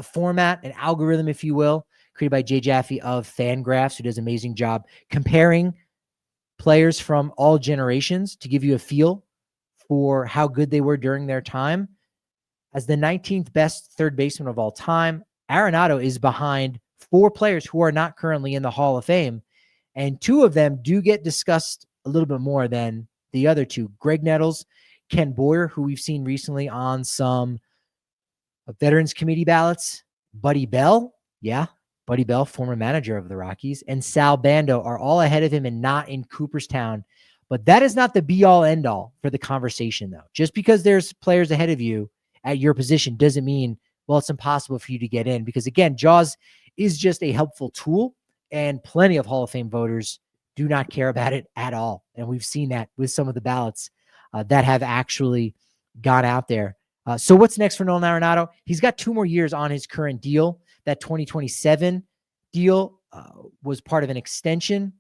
format, an algorithm, if you will, created by Jay Jaffe of Fangraphs, who does an amazing job comparing players from all generations to give you a feel for how good they were during their time. As the 19th best third baseman of all time, Arenado is behind 4 players who are not currently in the Hall of Fame, and 2 of them do get discussed a little bit more than the other 2. Greg Nettles, Ken Boyer, who we've seen recently on some Veterans Committee ballots, Buddy Bell, Buddy Bell, former manager of the Rockies, and Sal Bando are all ahead of him and not in Cooperstown. But that is not the be-all, end-all for the conversation, though. Just because there's players ahead of you at your position doesn't mean, well, it's impossible for you to get in. Because, again, Jaws is just a helpful tool, and plenty of Hall of Fame voters do not care about it at all. And we've seen that with some of the ballots that have actually gone out there. So what's next for Nolan Arenado? He's got 2 more years on his current deal. That 2027 deal was part of an extension.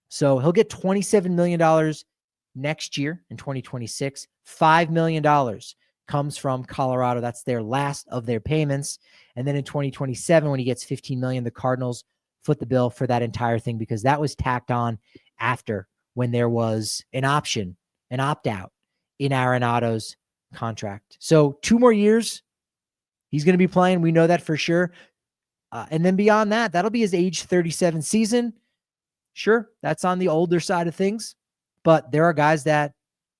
So he'll get $27 million next year in 2026. $5 million comes from Colorado. That's their last of their payments. And then in 2027, when he gets $15 million, the Cardinals foot the bill for that entire thing, because that was tacked on after, when there was an option, an opt-out in Arenado's contract. So 2 more years he's going to be playing. We know that for sure. And then beyond that, that'll be his age 37 season. Sure, that's on the older side of things, but there are guys that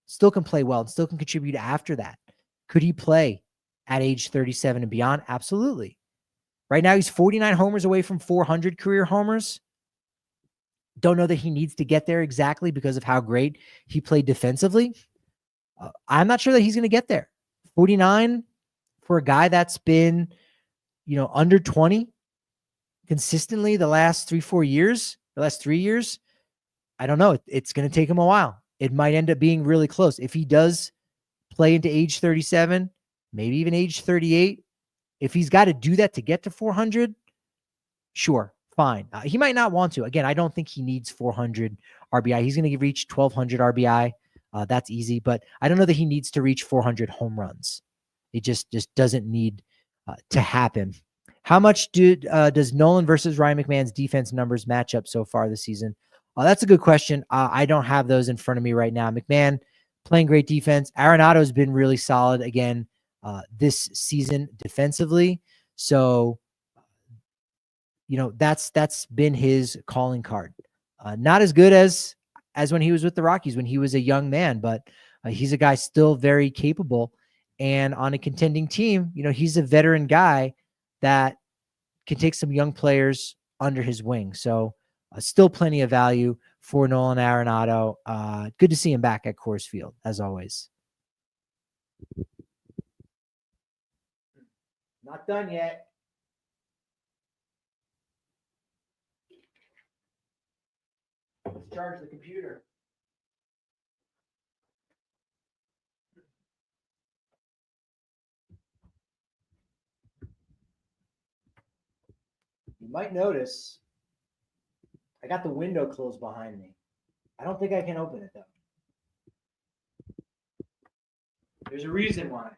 still can play well and still can contribute after that. Could he play at age 37 and beyond? Absolutely. Right now, he's 49 homers away from 400 career homers. Don't know that he needs to get there exactly because of how great he played defensively. I'm not sure that he's going to get there. 49 for a guy that's been, under 20 consistently the last 3 years. I don't know. It's going to take him a while. it might end up being really close. If he does play into age 37, maybe even age 38, if he's got to do that to get to 400, sure, fine. He might not want to. Again, I don't think he needs 400 RBI. He's going to reach 1,200 RBI. That's easy, but I don't know that he needs to reach 400 home runs. It just doesn't need to happen. How much does Nolan versus Ryan McMahon's defense numbers match up so far this season? That's a good question. I don't have those in front of me right now. McMahon playing great defense. Arenado has been really solid again this season defensively. So, that's been his calling card. Not as good as when he was with the Rockies when he was a young man, but he's a guy still very capable. And on a contending team, he's a veteran guy that can take some young players under his wing. So still plenty of value for Nolan Arenado. Good to see him back at Coors Field, as always. Not done yet. Let's charge the computer. You might notice I got the window closed behind me. I don't think I can open it, though. There's a reason why.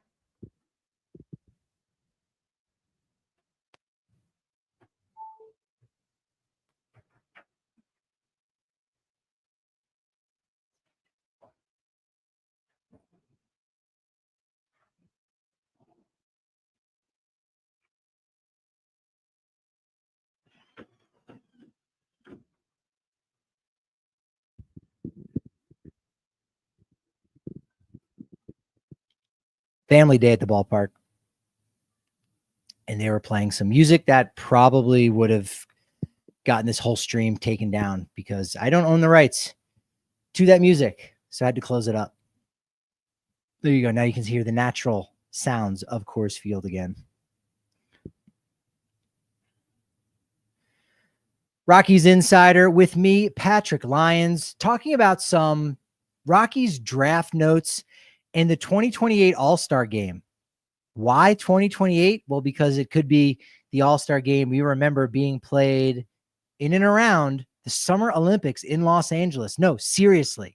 Family day at the ballpark. And they were playing some music that probably would have gotten this whole stream taken down because I don't own the rights to that music. So I had to close it up. There you go. Now you can hear the natural sounds of Coors Field again. Rockies Insider with me, Patrick Lyons, talking about some Rockies draft notes and the 2028 All-Star Game. Why 2028? Well, because it could be the All-Star Game we remember being played in and around the Summer Olympics in Los Angeles. No, seriously,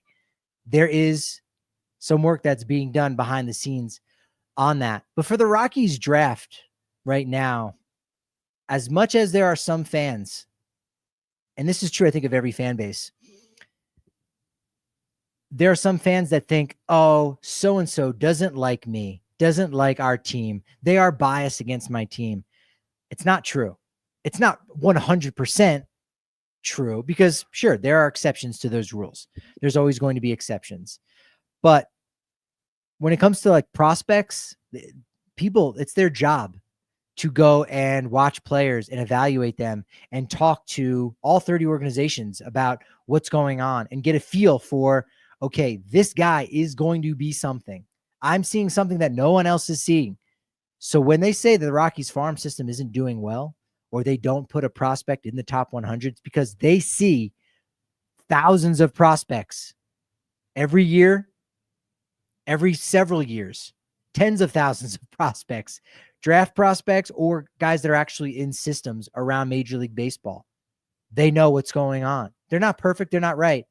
there is some work that's being done behind the scenes on that. But for the Rockies draft right now, as much as there are some fans, and this is true, I think, of every fan base, there are some fans that think, oh, so-and-so doesn't like me, doesn't like our team. They are biased against my team. It's not true. It's not 100% true because, sure, there are exceptions to those rules. There's always going to be exceptions. But when it comes to like prospects, people, it's their job to go and watch players and evaluate them and talk to all 30 organizations about what's going on and get a feel for, okay, this guy is going to be something. I'm seeing something that no one else is seeing. So when they say that the Rockies farm system isn't doing well, or they don't put a prospect in the top 100, it's because they see thousands of prospects every year, every several years, tens of thousands of prospects, draft prospects, or guys that are actually in systems around Major League Baseball. They know what's going on. They're not perfect. They're not right.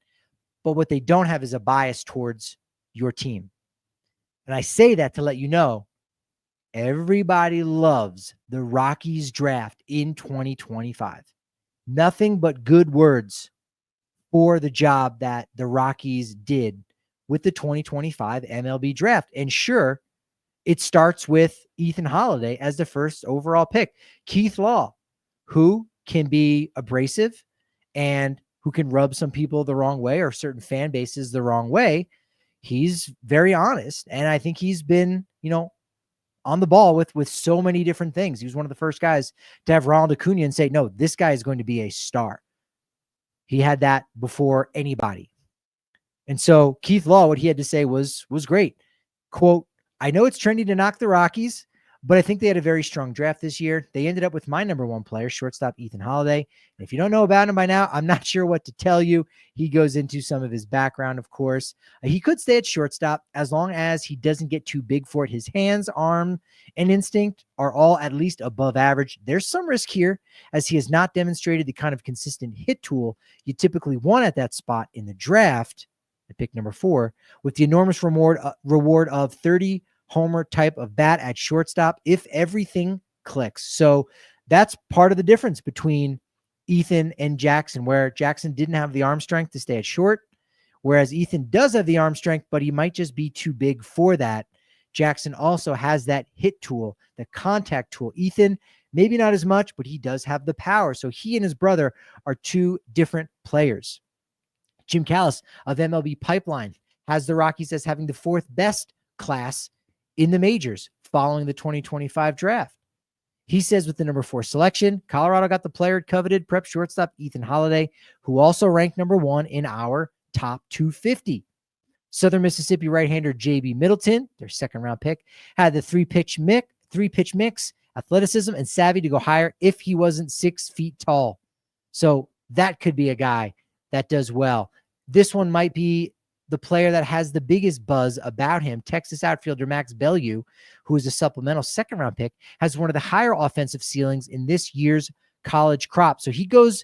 But what they don't have is a bias towards your team. And I say that to let you know, everybody loves the Rockies draft in 2025. Nothing but good words for the job that the Rockies did with the 2025 MLB draft. And sure, it starts with Ethan Holliday as the first overall pick. Keith Law, who can be abrasive and who can rub some people the wrong way or certain fan bases the wrong way. He's very honest. And I think he's been, on the ball with so many different things. He was one of the first guys to have Ronald Acuna and say, no, this guy is going to be a star. He had that before anybody. And so Keith Law, what he had to say was great. Quote, I know it's trendy to knock the Rockies, But I think they had a very strong draft this year. They ended up with my number one player, shortstop Ethan Holliday. And if you don't know about him by now, I'm not sure what to tell you. He goes into some of his background, of course. He could stay at shortstop as long as he doesn't get too big for it. His hands, arm, and instinct are all at least above average. There's some risk here, as he has not demonstrated the kind of consistent hit tool you typically want at that spot in the draft. At pick number 4, with the enormous reward of 30 homer type of bat at shortstop if everything clicks. So that's part of the difference between Ethan and Jackson, where Jackson didn't have the arm strength to stay at short, whereas Ethan does have the arm strength, but he might just be too big for that. Jackson also has that hit tool, the contact tool. Ethan, maybe not as much, but he does have the power. So he and his brother are two different players. Jim Callis of MLB Pipeline has the Rockies as having the 4th best class in the majors following the 2025 draft. He says with the number 4 selection, Colorado got the player it coveted, prep shortstop Ethan Holliday, who also ranked number 1 in our top 250. Southern Mississippi right-hander J.B. Middleton, their 2nd-round pick, had the three-pitch mix, athleticism, and savvy to go higher if he wasn't 6 feet tall. So that could be a guy that does well. This one might be the player that has the biggest buzz about him. Texas outfielder Max Bellew, who is a supplemental 2nd-round pick, has one of the higher offensive ceilings in this year's college crop. So he goes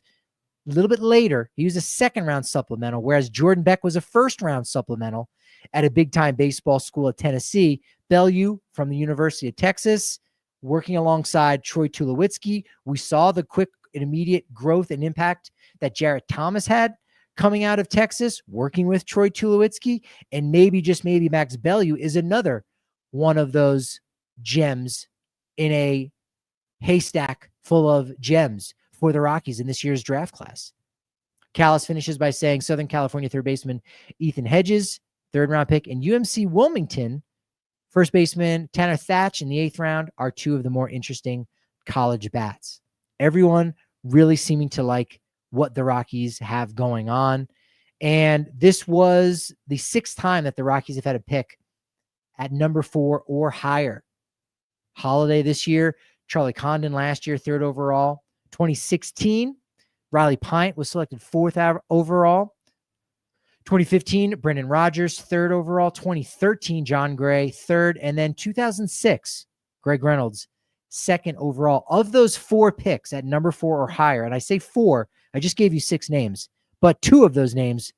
a little bit later. He was a 2nd-round supplemental, whereas Jordan Beck was a 1st-round supplemental at a big-time baseball school at Tennessee. Bellew from the University of Texas, working alongside Troy Tulowitzki. We saw the quick and immediate growth and impact that Jarrett Thomas had coming out of Texas, working with Troy Tulowitzki, and maybe, just maybe, Max Bellew is another one of those gems in a haystack full of gems for the Rockies in this year's draft class. Callis finishes by saying Southern California 3rd baseman Ethan Hedges, 3rd-round pick, and UMC Wilmington 1st baseman Tanner Thatch in the 8th round are 2 of the more interesting college bats. Everyone really seeming to like what the Rockies have going on. And this was the 6th time that the Rockies have had a pick at number 4 or higher. Holliday this year, Charlie Condon last year, 3rd overall. 2016, Riley Pint was selected 4th overall. 2015, Brendan Rodgers, 3rd overall. 2013, John Gray, 3rd. And then 2006, Greg Reynolds, 2nd overall. Of those 4 picks at number 4 or higher, and I say 4, I just gave you 6 names, but 2 of those names,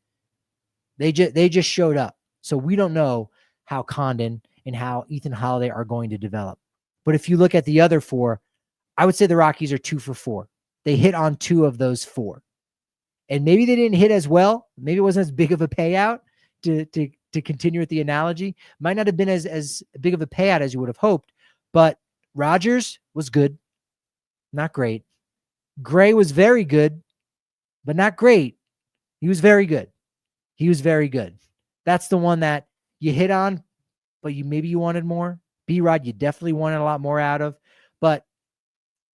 they just showed up. So we don't know how Condon and how Ethan Holliday are going to develop. But if you look at the other 4, I would say the Rockies are 2 for 4. They hit on 2 of those 4. And maybe they didn't hit as well. Maybe it wasn't as big of a payout to continue with the analogy. Might not have been as big of a payout as you would have hoped, but Rodgers was good, not great. Gray was very good, but not great. He was very good. He was very good. That's the one that you hit on, but maybe you wanted more. B-Rod, you definitely wanted a lot more out of, but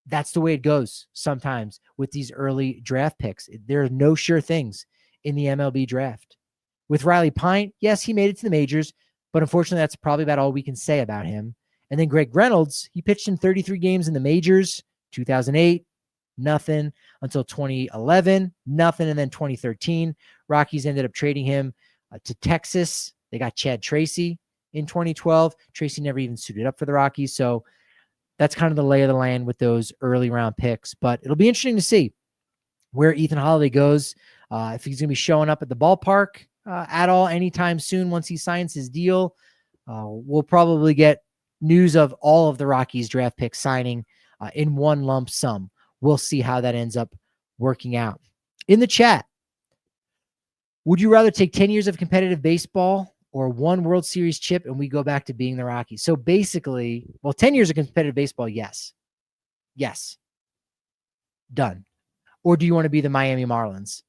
that's the way it goes sometimes with these early draft picks. There are no sure things in the MLB draft. With Riley Pint, yes, he made it to the majors, but unfortunately, that's probably about all we can say about him. And then Greg Reynolds, he pitched in 33 games in the majors, 2008, nothing, until 2011, nothing, and then 2013. Rockies ended up trading him to Texas. They got Chad Tracy in 2012. Tracy never even suited up for the Rockies, so that's kind of the lay of the land with those early round picks. But it'll be interesting to see where Ethan Holliday goes, if he's going to be showing up at the ballpark at all anytime soon once he signs his deal. We'll probably get news of all of the Rockies draft picks signing in one lump sum. We'll see how that ends up working out. In the chat, would you rather take 10 years of competitive baseball or 1 World Series chip and we go back to being the Rockies? So basically, 10 years of competitive baseball, yes. Yes. Done. Or do you want to be the Miami Marlins?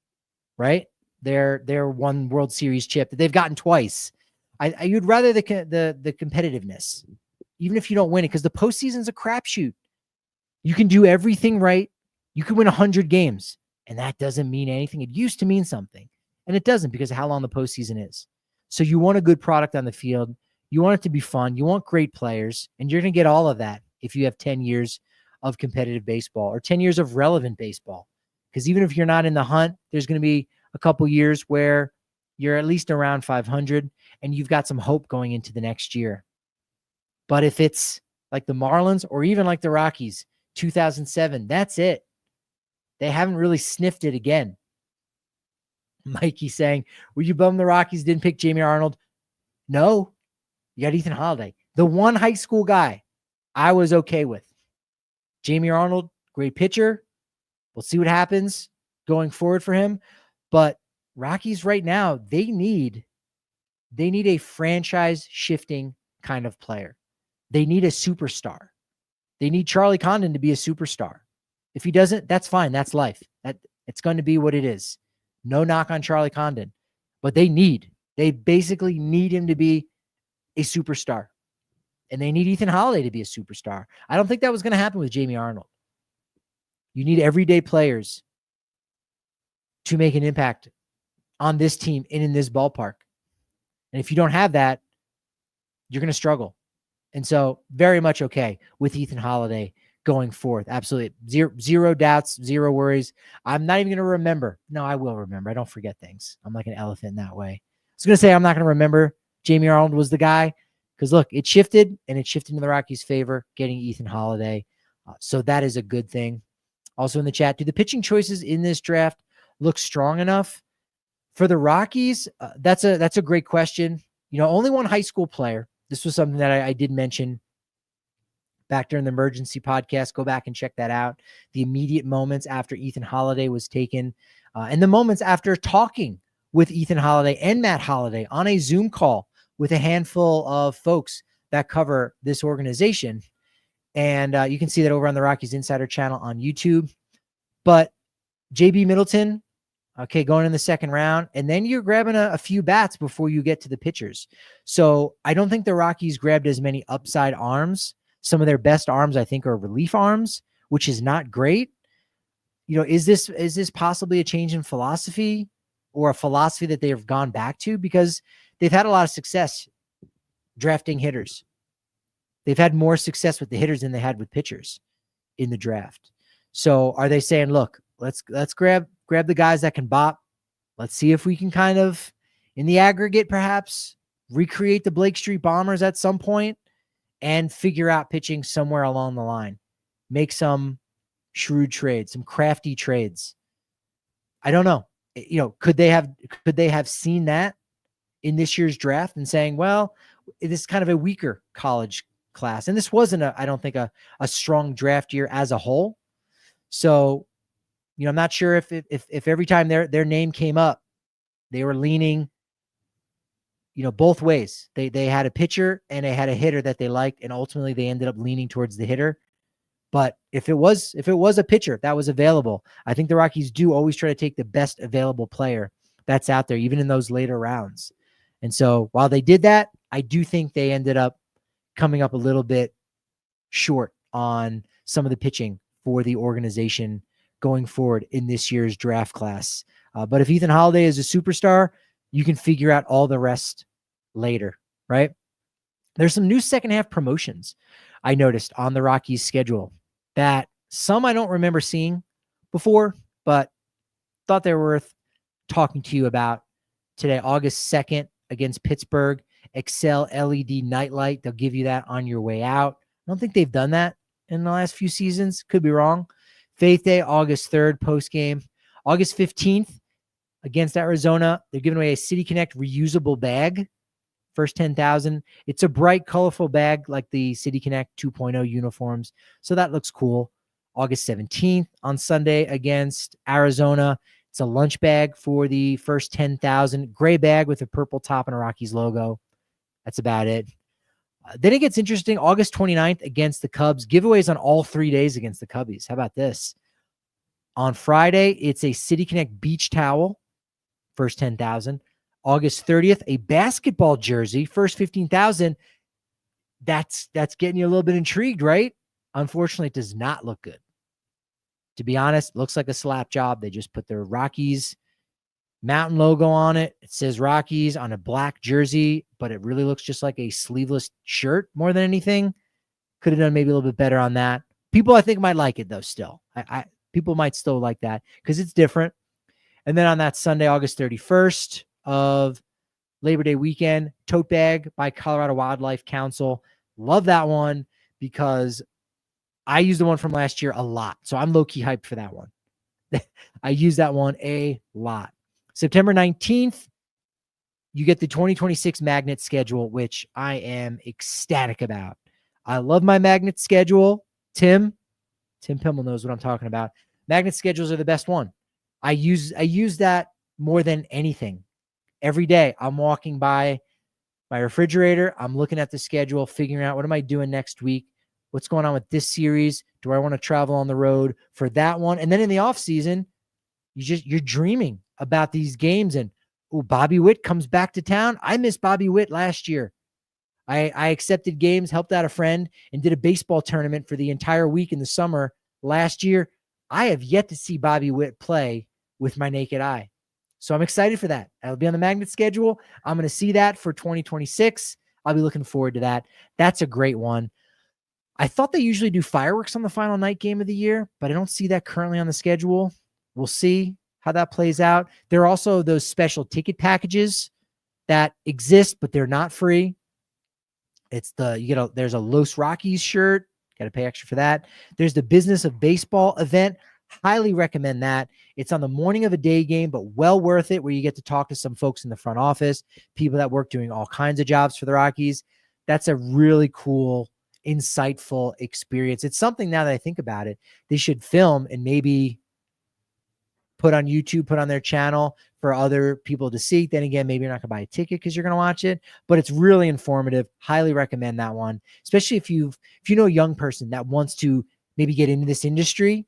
Right? They're 1 World Series chip that they've gotten twice. You'd rather the competitiveness, even if you don't win it, because the postseason's a crapshoot. You can do everything right. You can win 100 games, and that doesn't mean anything. It used to mean something, and it doesn't because of how long the postseason is. So you want a good product on the field. You want it to be fun. You want great players, and you're going to get all of that if you have 10 years of competitive baseball or 10 years of relevant baseball. Because even if you're not in the hunt, there's going to be a couple years where you're at least around 500 and you've got some hope going into the next year. But if it's like the Marlins or even like the Rockies, 2007, that's it. They haven't really sniffed it again. Mikey saying, were you bummed the Rockies didn't pick Jamie Arnold? No, you got Ethan Holliday. The one high school guy I was okay with. Jamie Arnold, great pitcher. We'll see what happens going forward for him. But Rockies right now, they need a franchise shifting kind of player. They need a superstar. They need Charlie Condon to be a superstar. If he doesn't, that's fine. That's life. It's going to be what it is. No knock on Charlie Condon. But they basically need him to be a superstar. And they need Ethan Holliday to be a superstar. I don't think that was going to happen with Jamie Arnold. You need everyday players to make an impact on this team and in this ballpark. And if you don't have that, you're going to struggle. And so very much okay with Ethan Holliday going forth. Absolutely. Zero doubts, zero worries. I'm not even going to remember. No, I will remember. I don't forget things. I'm like an elephant in that way. I was going to say I'm not going to remember Jamie Arnold was the guy because, look, it shifted, and it shifted in the Rockies' favor, getting Ethan Holliday. So that is a good thing. Also in the chat, do the pitching choices in this draft look strong enough? For the Rockies, that's a great question. You know, only one high school player. This was something that I did mention back during the emergency podcast. Go back and check that out. The immediate moments after Ethan Holliday was taken, and the moments after talking with Ethan Holliday and Matt Holliday on a Zoom call with a handful of folks that cover this organization. And you can see that over on the Rockies Insider channel on YouTube. But JB Middleton, okay, going in the second round, and then you're grabbing a few bats before you get to the pitchers. So I don't think the Rockies grabbed as many upside arms. Some of their best arms, I think, are relief arms, which is not great. You know, is this possibly a change in philosophy or a philosophy that they have gone back to? Because they've had a lot of success drafting hitters. They've had more success with the hitters than they had with pitchers in the draft. So are they saying, look, let's grab the guys that can bop. Let's see if we can kind of, in the aggregate, perhaps recreate the Blake Street Bombers at some point and figure out pitching somewhere along the line. Make some shrewd trades, some crafty trades. I don't know. You know, could they have seen that in this year's draft and saying, well, this is kind of a weaker college class. And this wasn't I don't think a strong draft year as a whole. So, you know, I'm not sure if every time their name came up, they were leaning, you know, both ways. They had a pitcher and they had a hitter that they liked, and ultimately they ended up leaning towards the hitter. But if it was a pitcher that was available, I think the Rockies do always try to take the best available player that's out there, even in those later rounds. And so while they did that, I do think they ended up coming up a little bit short on some of the pitching for the organization going forward in this year's draft class. But if Ethan Holliday is a superstar, you can figure out all the rest later, right? There's some new second half promotions I noticed on the Rockies schedule that some I don't remember seeing before, but thought they were worth talking to you about today. August 2nd against Pittsburgh, Excel LED nightlight. They'll give you that on your way out. I don't think they've done that in the last few seasons. Could be wrong. Faith Day, August 3rd, post game. August 15th against Arizona, they're giving away a City Connect reusable bag. First 10,000. It's a bright, colorful bag like the City Connect 2.0 uniforms. So that looks cool. August 17th on Sunday against Arizona. It's a lunch bag for the first 10,000. Gray bag with a purple top and a Rockies logo. That's about it. Then it gets interesting. August 29th against the Cubs. Giveaways on all 3 days against the Cubbies. How about this? On Friday, it's a City Connect beach towel. First 10,000. August 30th, a basketball jersey. First 15,000. That's getting you a little bit intrigued, right? Unfortunately, it does not look good. To be honest, it looks like a slap job. They just put their Rockies mountain logo on it. It says Rockies on a black jersey, but it really looks just like a sleeveless shirt more than anything. Could have done maybe a little bit better on that. People, I think, might like it though. Still, people might still like that because it's different. And then on that Sunday, August 31st of Labor Day weekend, Tote Bag by Colorado Wildlife Council. Love that one because I used the one from last year a lot. So I'm low-key hyped for that one. I use that one a lot. September 19th, you get the 2026 magnet schedule, which I am ecstatic about. I love my magnet schedule. Tim Pimmel knows what I'm talking about. Magnet schedules are the best one. I use that more than anything. Every day I'm walking by my refrigerator. I'm looking at the schedule, figuring out what am I doing next week? What's going on with this series? Do I want to travel on the road for that one? And then in the off season, you're dreaming about these games. And Bobby Witt comes back to town. I missed Bobby Witt last year. I accepted games, helped out a friend, and did a baseball tournament for the entire week in the summer last year. I have yet to see Bobby Witt play with my naked eye. So I'm excited for that. I'll be on the magnet schedule. I'm going to see that for 2026. I'll be looking forward to that. That's a great one. I thought they usually do fireworks on the final night game of the year, but I don't see that currently on the schedule. We'll see how that plays out. There are also those special ticket packages that exist, but they're not free. It's there's a Los Rockies shirt. Got to pay extra for that. There's the Business of Baseball event. Highly recommend that. It's on the morning of a day game, but well worth it, where you get to talk to some folks in the front office, people that work doing all kinds of jobs for the Rockies. That's a really cool, insightful experience. It's something, now that I think about it, they should film and maybe put on YouTube, put on their channel for other people to see. Then again, maybe you're not going to buy a ticket because you're going to watch it, but it's really informative. Highly recommend that one, especially if you know a young person that wants to maybe get into this industry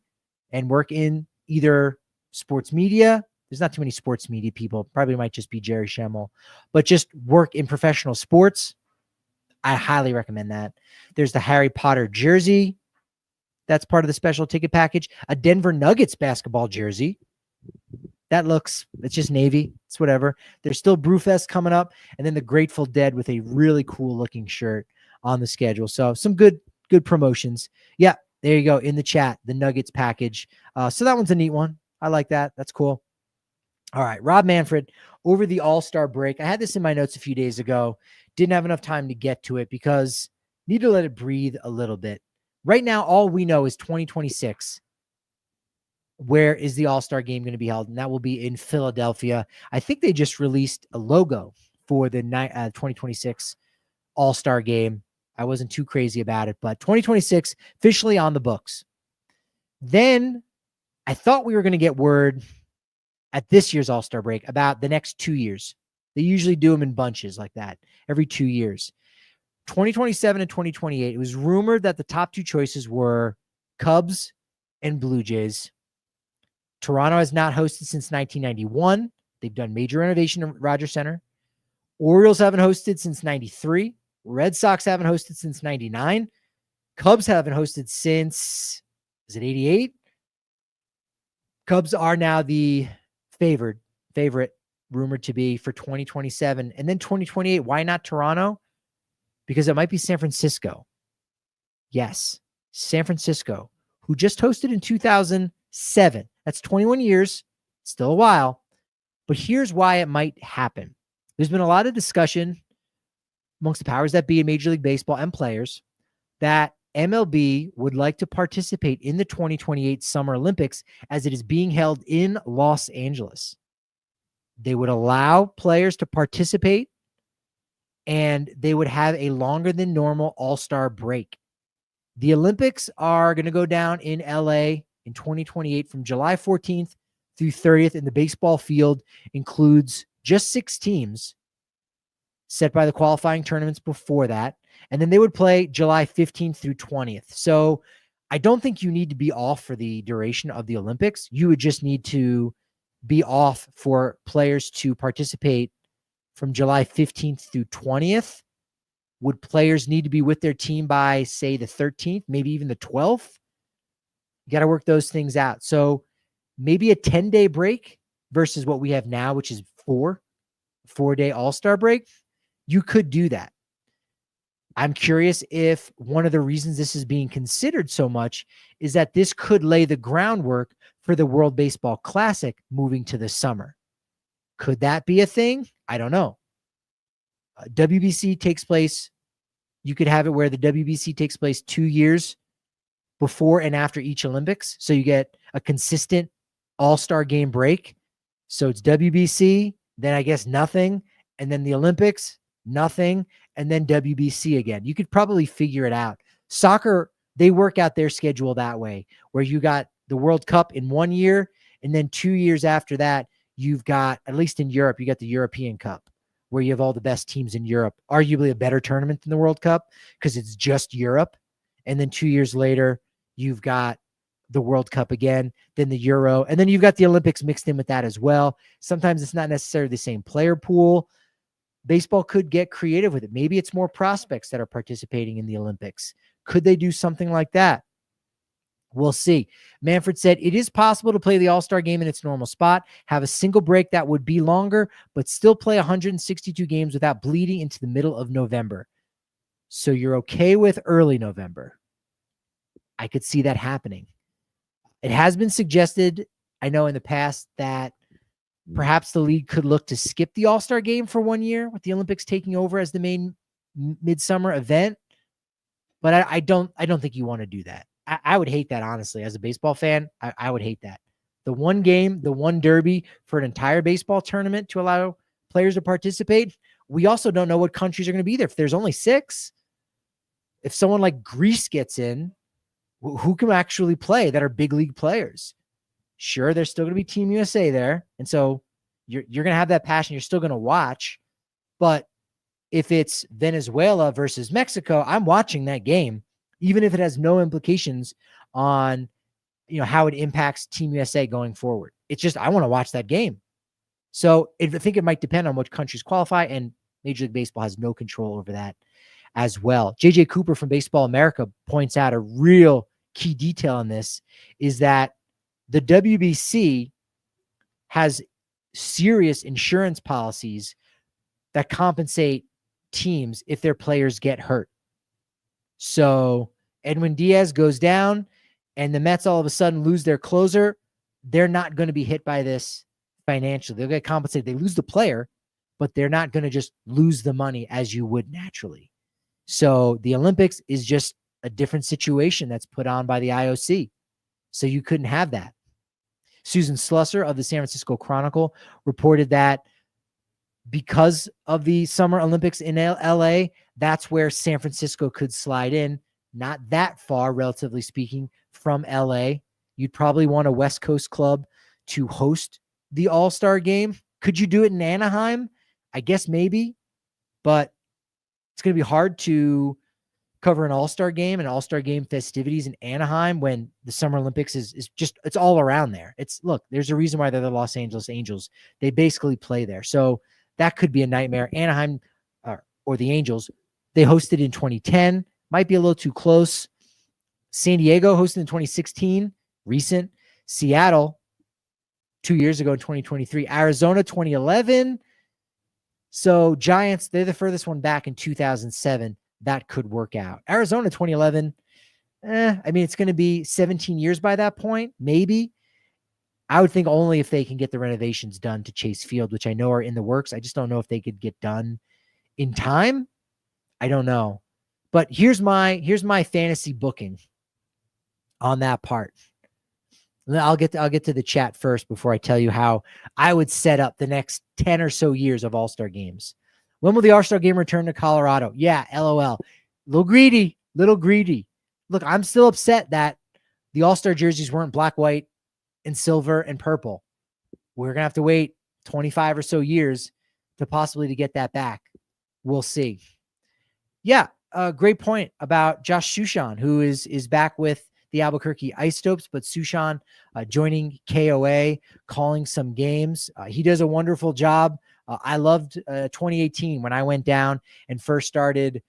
and work in either sports media. There's not too many sports media people. Probably might just be Jerry Schemmel, but just work in professional sports. I highly recommend that. There's the Harry Potter jersey. That's part of the special ticket package. A Denver Nuggets basketball jersey. It's just navy. It's whatever. There's still Brewfest coming up. And then the Grateful Dead with a really cool looking shirt on the schedule. So some good promotions. Yeah, there you go in the chat, the Nuggets package. So that one's a neat one. I like that. That's cool. All right, Rob Manfred, over the All-Star break. I had this in my notes a few days ago. Didn't have enough time to get to it because need to let it breathe a little bit. Right now, all we know is 2026. Where is the All-Star game going to be held? And that will be in Philadelphia. I think they just released a logo for the 2026 All-Star game. I wasn't too crazy about it, but 2026 officially on the books. Then I thought we were going to get word at this year's All-Star break about the next 2 years. They usually do them in bunches like that every 2 years. 2027 and 2028, it was rumored that the top two choices were Cubs and Blue Jays. Toronto has not hosted since 1991. They've done major renovation at Rogers Center. Orioles haven't hosted since 93. Red Sox haven't hosted since 99. Cubs haven't hosted since, is it 88? Cubs are now the favorite rumored to be for 2027. And then 2028, why not Toronto? Because it might be San Francisco. Yes, San Francisco, who just hosted in 2007. That's 21 years, still a while. But here's why it might happen. There's been a lot of discussion amongst the powers that be in Major League Baseball and players that MLB would like to participate in the 2028 Summer Olympics as it is being held in Los Angeles. They would allow players to participate, and they would have a longer than normal All-Star break. The Olympics are going to go down in LA in 2028 from July 14th through 30th, and the baseball field includes just 6 teams set by the qualifying tournaments before that. And then they would play July 15th through 20th. So I don't think you need to be off for the duration of the Olympics. You would just need to be off for players to participate from July 15th through 20th. Would players need to be with their team by, say, the 13th, maybe even the 12th? You got to work those things out. So maybe a 10-day break versus what we have now, which is 4-day All-Star break. You could do that. I'm curious if one of the reasons this is being considered so much is that this could lay the groundwork for the World Baseball Classic moving to the summer. Could that be a thing? I don't know. WBC takes place. You could have it where the WBC takes place 2 years before and after each Olympics. So you get a consistent all-star game break. So it's WBC, then I guess nothing, and then the Olympics, nothing, and then WBC again. You could probably figure it out. Soccer, they work out their schedule that way, where you got the World Cup in 1 year, and then 2 years after that, you've got, at least in Europe, you got the European Cup, where you have all the best teams in Europe, arguably a better tournament than the World Cup because it's just Europe. And then 2 years later, you've got the World Cup again, then the Euro, and then you've got the Olympics mixed in with that as well. Sometimes it's not necessarily the same player pool. Baseball could get creative with it. Maybe it's more prospects that are participating in the Olympics. Could they do something like that? We'll see. Manfred said, it is possible to play the All-Star game in its normal spot, have a single break that would be longer, but still play 162 games without bleeding into the middle of November. So you're okay with early November. I could see that happening. It has been suggested, I know in the past, that perhaps the league could look to skip the All-Star game for 1 year with the Olympics taking over as the main midsummer event. But I don't think you want to do that. I would hate that, honestly. As a baseball fan, I would hate that. The one game, the one derby for an entire baseball tournament to allow players to participate. We also don't know what countries are going to be there. If there's only 6, if someone like Greece gets in, who can actually play that are big league players? Sure, there's still going to be Team USA there. And so you're going to have that passion. You're still going to watch. But if it's Venezuela versus Mexico, I'm watching that game, even if it has no implications on, how it impacts Team USA going forward. It's just, I want to watch that game. So I think it might depend on which countries qualify, and Major League Baseball has no control over that as well. JJ Cooper from Baseball America points out a real key detail on this is that the WBC has serious insurance policies that compensate teams if their players get hurt. So Edwin Diaz goes down and the Mets all of a sudden lose their closer. They're not going to be hit by this financially. They'll get compensated. They lose the player, but they're not going to just lose the money as you would naturally. So the Olympics is just a different situation that's put on by the IOC. So you couldn't have that. Susan Slusser of the San Francisco Chronicle reported that because of the Summer Olympics in LA, that's where San Francisco could slide in. Not that far, relatively speaking, from LA. You'd probably want a West Coast club to host the All-Star game. Could you do it in Anaheim? I guess maybe, but it's going to be hard to cover an All-Star game and All-Star game festivities in Anaheim when the Summer Olympics is just, it's all around there. Look, there's a reason why they're the Los Angeles Angels. They basically play there. So that could be a nightmare. Anaheim or the Angels, they hosted in 2010, might be a little too close. San Diego hosted in 2016, recent. Seattle 2 years ago in 2023. Arizona 2011. So Giants, they're the furthest one back in 2007. That could work out. Arizona 2011. It's going to be 17 years by that point, maybe. I would think only if they can get the renovations done to Chase Field, which I know are in the works. I just don't know if they could get done in time. I don't know. But here's my fantasy booking on that part. I'll get to the chat first before I tell you how I would set up the next 10 or so years of All-Star games. When will the All-Star game return to Colorado? Yeah, LOL. Little greedy. Look, I'm still upset that the All-Star jerseys weren't black, white, and silver and purple. We're going to have to wait 25 or so years to possibly get that back. We'll see. Yeah, great point about Josh Sushan, who is back with the Albuquerque Isotopes, but Sushan joining KOA, calling some games. He does a wonderful job. I loved 2018 when I went down and first started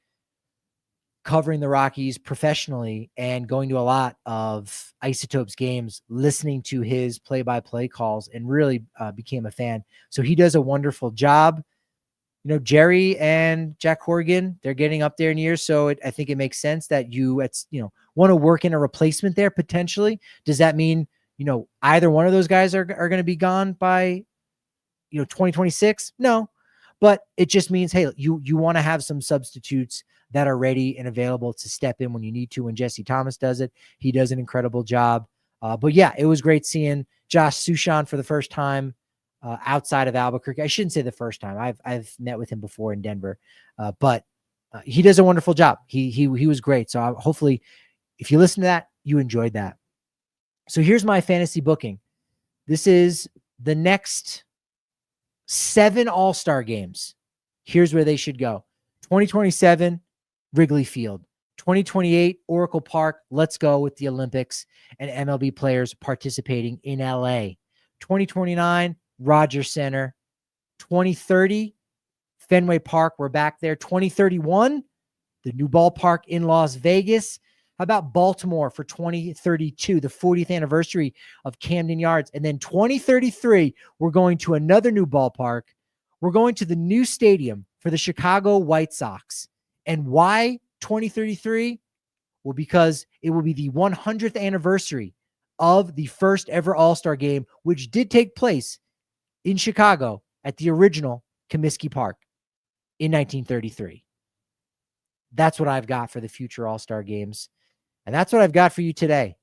covering the Rockies professionally and going to a lot of Isotopes games, listening to his play-by-play calls, and really became a fan. So he does a wonderful job. Jerry and Jack Horgan, they're getting up there in years. So I think it makes sense that you want to work in a replacement there potentially. Does that mean, either one of those guys are going to be gone by, 2026? No, but it just means, hey, you want to have some substitutes that are ready and available to step in when you need to. When Jesse Thomas does it, he does an incredible job. But yeah, it was great seeing Josh Sushan for the first time outside of Albuquerque. I shouldn't say the first time. I've met with him before in Denver, but he does a wonderful job. He was great. So hopefully, if you listen to that, you enjoyed that. So here's my fantasy booking. This is the next 7 All-Star games. Here's where they should go. 2027, Wrigley Field. 2028, Oracle Park. Let's go with the Olympics and MLB players participating in LA. 2029, Rogers Center. 2030, Fenway Park. We're back there. 2031, the new ballpark in Las Vegas. How about Baltimore for 2032, the 40th anniversary of Camden Yards? And then 2033, we're going to another new ballpark. We're going to the new stadium for the Chicago White Sox. And why 2033? Well, because it will be the 100th anniversary of the first ever All-Star game, which did take place in Chicago at the original Comiskey Park in 1933. That's what I've got for the future All-Star games. And that's what I've got for you today.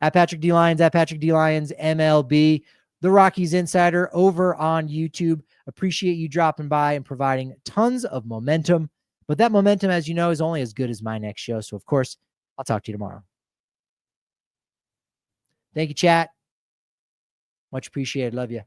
At Patrick D. Lyons, MLB, the Rockies Insider over on YouTube. Appreciate you dropping by and providing tons of momentum. But that momentum, as you know, is only as good as my next show. So, of course, I'll talk to you tomorrow. Thank you, chat. Much appreciated. Love you.